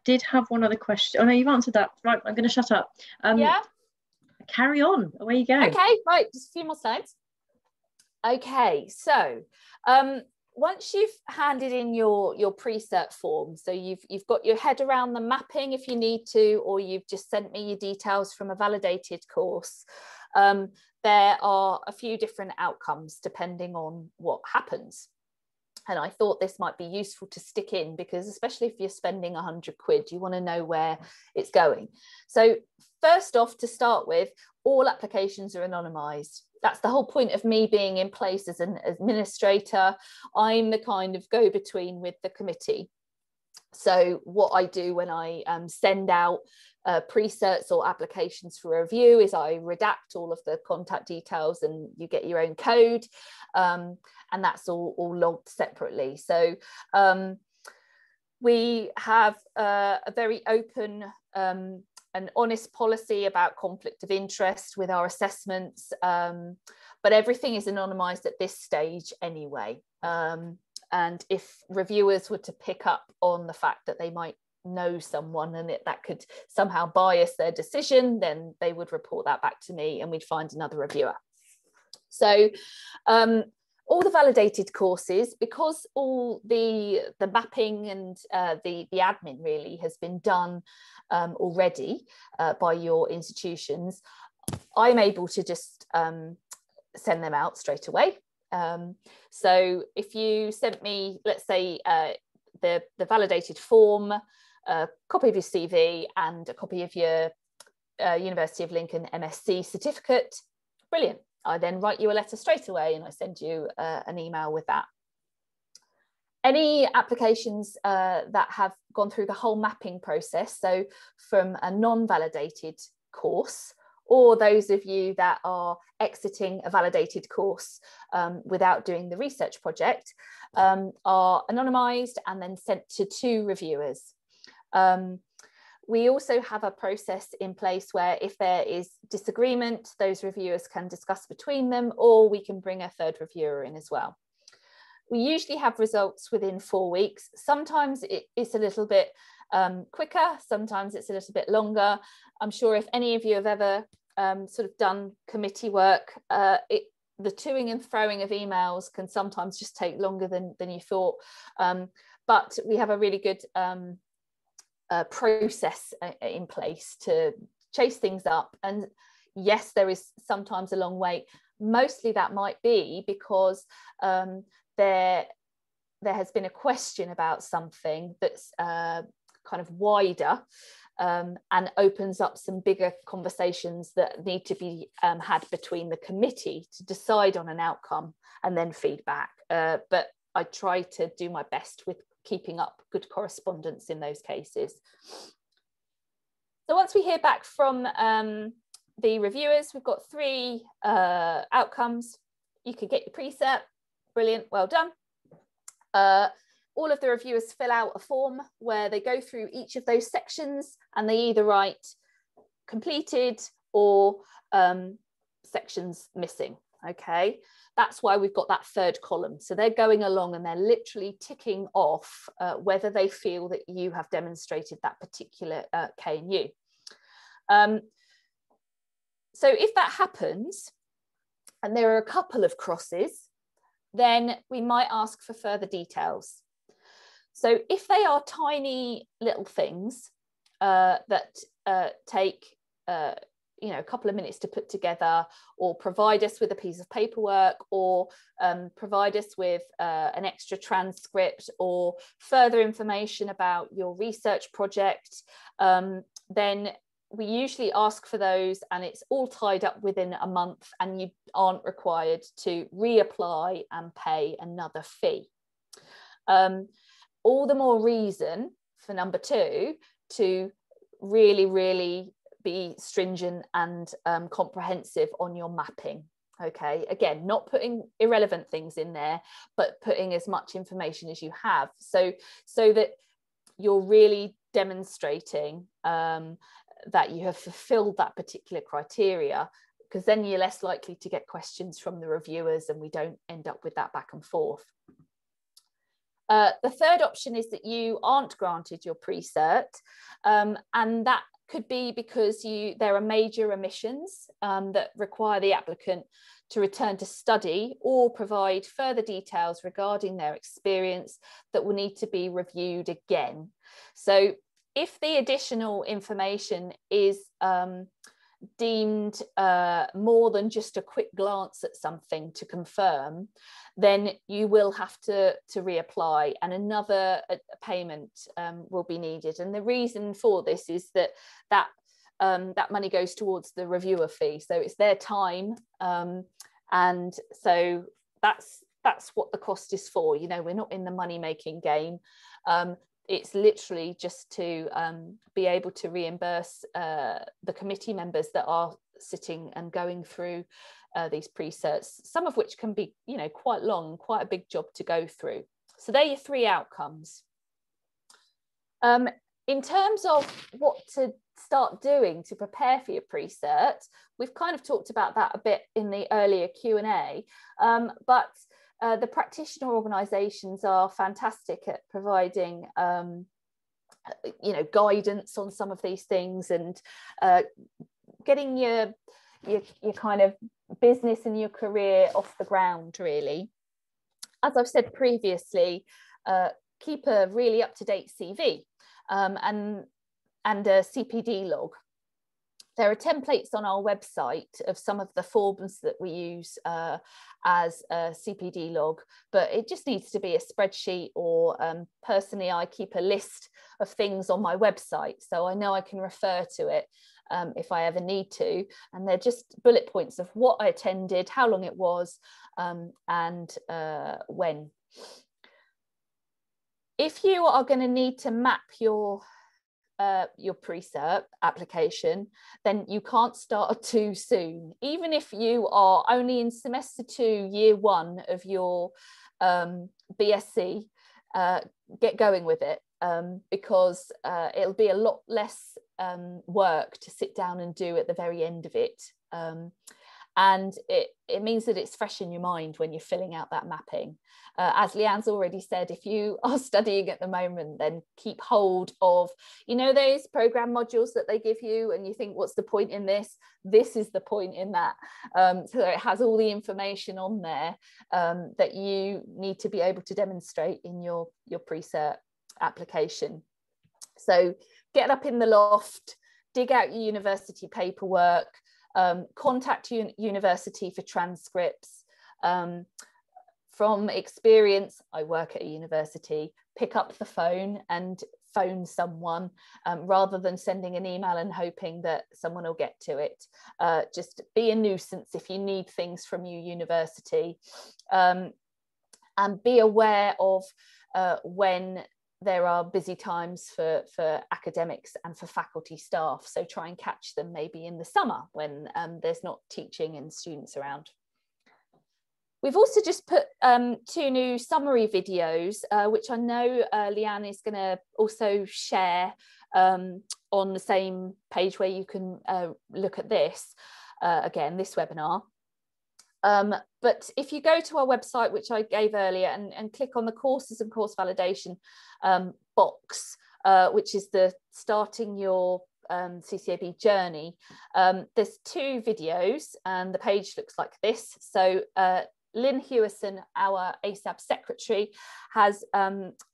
did have one other question. Oh no, you've answered that. Right, I'm going to shut up. Carry on. Away you go. Okay, right, just a few more slides. Okay, so once you've handed in your Pre-Cert form, so you've got your head around the mapping if you need to, or you've just sent me your details from a validated course, there are a few different outcomes depending on what happens. And I thought this might be useful to stick in, because especially if you're spending £100, you want to know where it's going. So first off, to start with, all applications are anonymised. That's the whole point of me being in place as an administrator. I'm the kind of go-between with the committee. So what I do when I send out Pre-Certs or applications for review is I redact all of the contact details, and you get your own code, and that's all logged separately. So we have a very open and honest policy about conflict of interest with our assessments, but everything is anonymised at this stage anyway. And if reviewers were to pick up on the fact that they might know someone and that could somehow bias their decision, then they would report that back to me and we'd find another reviewer. So All the validated courses, because all the mapping and the admin really has been done already by your institutions, I'm able to just send them out straight away. So if you sent me, let's say, the validated form, a copy of your CV and a copy of your University of Lincoln MSc certificate, brilliant. I then write you a letter straight away and I send you an email with that. Any applications that have gone through the whole mapping process, so from a non-validated course, or those of you that are exiting a validated course without doing the research project, are anonymised and then sent to 2 reviewers. We also have a process in place where if there is disagreement, those reviewers can discuss between them, or we can bring a 3rd reviewer in as well. We usually have results within 4 weeks. Sometimes it's a little bit quicker, sometimes it's a little bit longer. I'm sure if any of you have ever sort of done committee work, the toing and froing of emails can sometimes just take longer than you thought. But we have a really good process in place to chase things up. And yes, there is sometimes a long wait. Mostly that might be because there has been a question about something that's kind of wider and opens up some bigger conversations that need to be had between the committee to decide on an outcome and then feedback. But I try to do my best with keeping up good correspondence in those cases. So once we hear back from the reviewers, we've got 3 outcomes. You could get your Pre-Cert, brilliant, well done. All of the reviewers fill out a form where they go through each of those sections and they either write completed or sections missing. Okay, that's why we've got that 3rd column. So they're going along and they're literally ticking off whether they feel that you have demonstrated that particular K&U. So if that happens, and there are a couple of crosses, then we might ask for further details. So if they are tiny little things that take a couple of minutes to put together, or provide us with a piece of paperwork, or provide us with an extra transcript or further information about your research project, then we usually ask for those, and it's all tied up within a month, and you aren't required to reapply and pay another fee. All the more reason for number 2 to really be stringent and comprehensive on your mapping. Okay, again, not putting irrelevant things in there, but putting as much information as you have, so that you're really demonstrating that you have fulfilled that particular criteria, because then you're less likely to get questions from the reviewers and we don't end up with that back and forth. The 3rd option is that you aren't granted your Pre-Cert, and that could be because there are major omissions that require the applicant to return to study or provide further details regarding their experience that will need to be reviewed again. So if the additional information is deemed more than just a quick glance at something to confirm, then you will have to reapply, and another payment will be needed. And the reason for this is that money goes towards the reviewer fee, so it's their time, and so that's what the cost is for. We're not in the money making game. It's literally just to be able to reimburse the committee members that are sitting and going through these Pre-Certs, some of which can be, quite long, quite a big job to go through. So they're your 3 outcomes. In terms of what to start doing to prepare for your Pre-Cert, we've kind of talked about that a bit in the earlier Q&A, but the practitioner organisations are fantastic at providing, guidance on some of these things, and getting your kind of business and your career off the ground, really. as I've said previously, keep a really up-to-date CV and a CPD log. There are templates on our website of some of the forms that we use as a CPD log, but it just needs to be a spreadsheet, or personally, I keep a list of things on my website, so I know I can refer to it if I ever need to. And they're just bullet points of what I attended, how long it was, and when. If you are going to need to map your Pre-Cert application, then you can't start too soon. Even if you are only in semester 2, year 1 of your BSc, get going with it, because it'll be a lot less work to sit down and do at the very end of it. And it means that it's fresh in your mind when you're filling out that mapping. As Leanne's already said, if you are studying at the moment, then keep hold of, you know, those program modules that they give you and you think, what's the point in this? This is the point in that. So it has all the information on there that you need to be able to demonstrate in your Pre-Cert application. So get up in the loft, dig out your university paperwork, contact university for transcripts. From experience, I work at a university, pick up the phone and phone someone rather than sending an email and hoping that someone will get to it. Just be a nuisance if you need things from your university, and be aware of when there are busy times for academics and for faculty staff. So try and catch them maybe in the summer when there's not teaching and students around. We've also just put 2 new summary videos, which I know Leanne is going to also share on the same page where you can look at this, again, this webinar. But if you go to our website, which I gave earlier, and click on the courses and course validation box, which is the starting your CCAB journey, there's 2 videos and the page looks like this. So Lynn Hewison, our ASAB secretary, has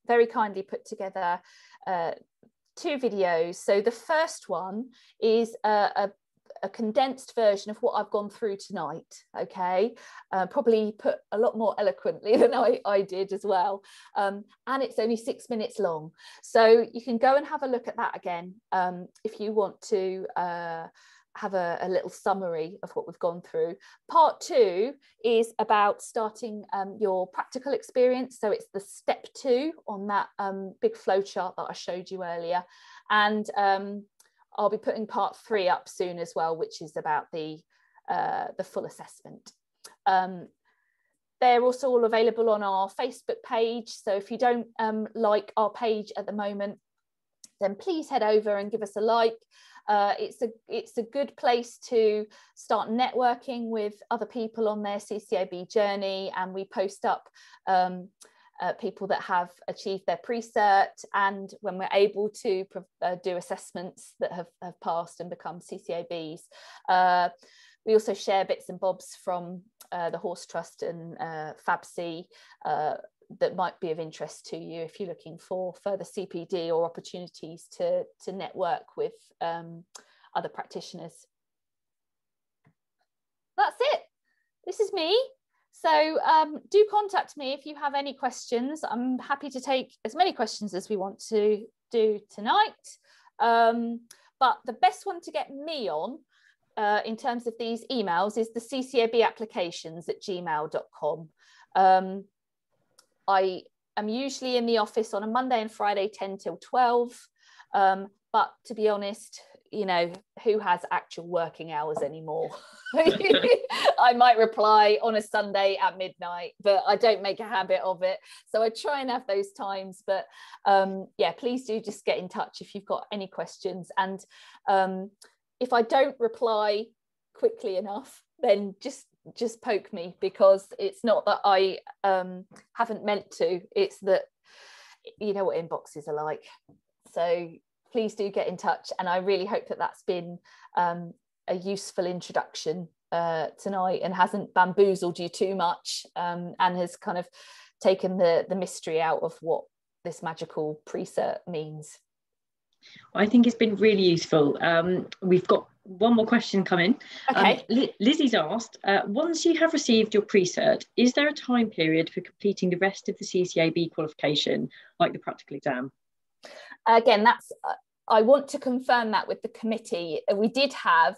very kindly put together 2 videos. So the first one is a condensed version of what I've gone through tonight, okay? Probably put a lot more eloquently than I did as well. And it's only 6 minutes long. So you can go and have a look at that again if you want to have a little summary of what we've gone through. Part 2 is about starting your practical experience. So it's the step 2 on that big flow chart that I showed you earlier. And I'll be putting part 3 up soon as well, which is about the full assessment. They're also all available on our Facebook page. So if you don't like our page at the moment, then please head over and give us a like. It's a good place to start networking with other people on their CCAB journey, and we post up people that have achieved their Pre-Cert, and when we're able to do assessments that have passed and become CCABs. We also share bits and bobs from the Horse Trust and FABC that might be of interest to you if you're looking for further CPD or opportunities to network with other practitioners. That's it. This is me. So do contact me if you have any questions. I'm happy to take as many questions as we want to do tonight. But the best one to get me on in terms of these emails is the ccabapplications@gmail.com. I am usually in the office on a Monday and Friday, 10 till 12. But to be honest, you know, who has actual working hours anymore? I might reply on a Sunday at midnight, but I don't make a habit of it. So I try and have those times. But yeah, please do just get in touch if you've got any questions. And if I don't reply quickly enough, then just poke me, because it's not that I haven't meant to, it's that, you know what inboxes are like. So please do get in touch, and I really hope that that's been a useful introduction tonight and hasn't bamboozled you too much, and has kind of taken the mystery out of what this magical pre-cert means. I think it's been really useful. We've got one more question coming. Okay. Lizzie's asked, once you have received your pre-cert, is there a time period for completing the rest of the CCAB qualification, like the practical exam? Again, I want to confirm that with the committee. We did have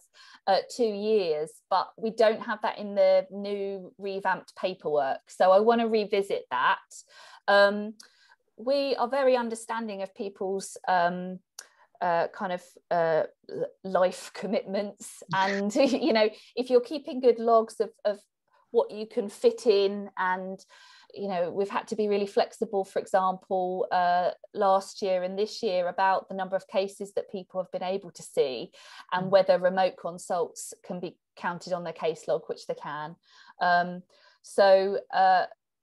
2 years, but we don't have that in the new revamped paperwork. So I want to revisit that. We are very understanding of people's life commitments, and you know, if you're keeping good logs of what you can fit in, and you know, we've had to be really flexible, for example, last year and this year, about the number of cases that people have been able to see and whether remote consults can be counted on their case log, which they can.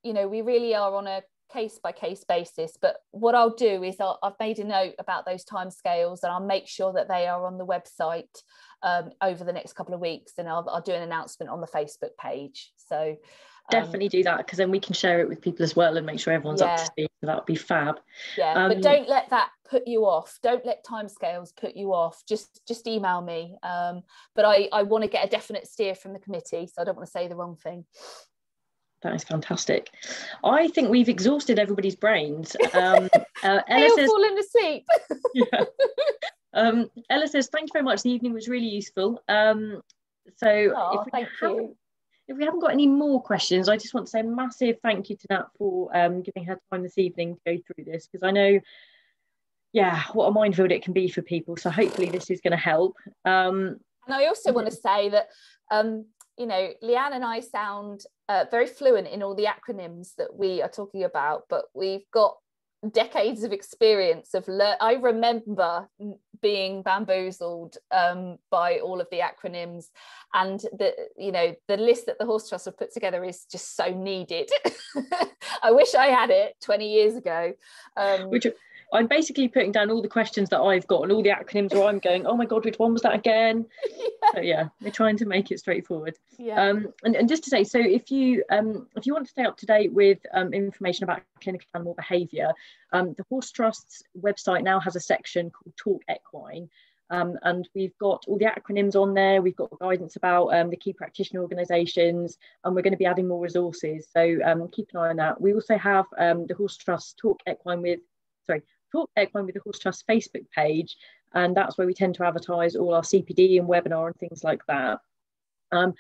You know, we really are on a case-by-case basis, but what I'll do is I've made a note about those timescales, and I'll make sure that they are on the website over the next couple of weeks, and I'll do an announcement on the Facebook page. So definitely do that, because then we can share it with people as well and make sure everyone's up to speed. So that would be fab. Yeah, but don't let that put you off. Don't let timescales put you off. Just email me. But I want to get a definite steer from the committee, so I don't want to say the wrong thing. That is fantastic. I think we've exhausted everybody's brains. Ella says, falling asleep. Yeah. Ella says, thank you very much. The evening was really useful. If we haven't got any more questions, I just want to say a massive thank you to Nat for giving her time this evening to go through this, because I know, yeah, what a minefield it can be for people. So hopefully this is going to help. And I also want to say that, you know, Leanne and I sound very fluent in all the acronyms that we are talking about, but we've got decades of experience of I remember being bamboozled by all of the acronyms, and the list that the Horse Trust have put together is just so needed. I wish I had it 20 years ago. Which I'm basically putting down all the questions that I've got and all the acronyms where I'm going, oh my God, which one was that again? So yeah, we're trying to make it straightforward. Yeah. And just to say, so if you want to stay up to date with information about clinical animal behaviour, the Horse Trust's website now has a section called Talk Equine. And we've got all the acronyms on there. We've got guidance about the key practitioner organisations, and we're going to be adding more resources. So keep an eye on that. We also have the Horse Trust Talk Equine with the Horse Trust Facebook page, and that's where we tend to advertise all our CPD and webinar and things like that. Our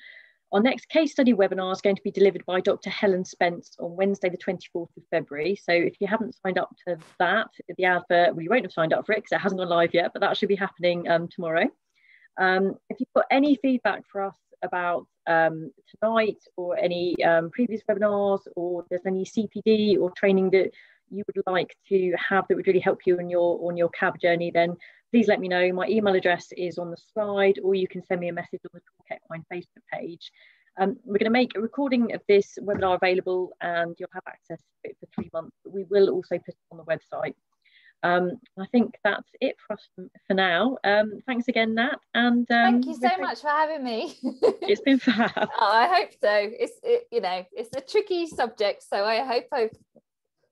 next case study webinar is going to be delivered by Dr. Helen Spence on Wednesday the 24th of February. So if you haven't signed up to that, the advert, well, you won't have signed up for it because it hasn't gone live yet, but that should be happening tomorrow. If you've got any feedback for us about tonight or any previous webinars, or there's any CPD or training that you would like to have that would really help you on your cab journey, then please let me know. My email address is on the slide, or you can send me a message on the Talk Equine Facebook page. We're going to make a recording of this webinar available, and you'll have access to it for 3 months, but we will also put it on the website. I think that's it for us for now. Thanks again, Nat, and thank you so much for having me. It's been fab. Oh, I hope so. It's a tricky subject, so I hope I've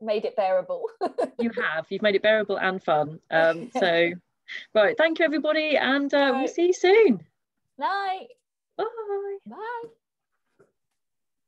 made it bearable. You've made it bearable and fun. So right, thank you everybody, and we'll see you soon. Night. Bye. Bye.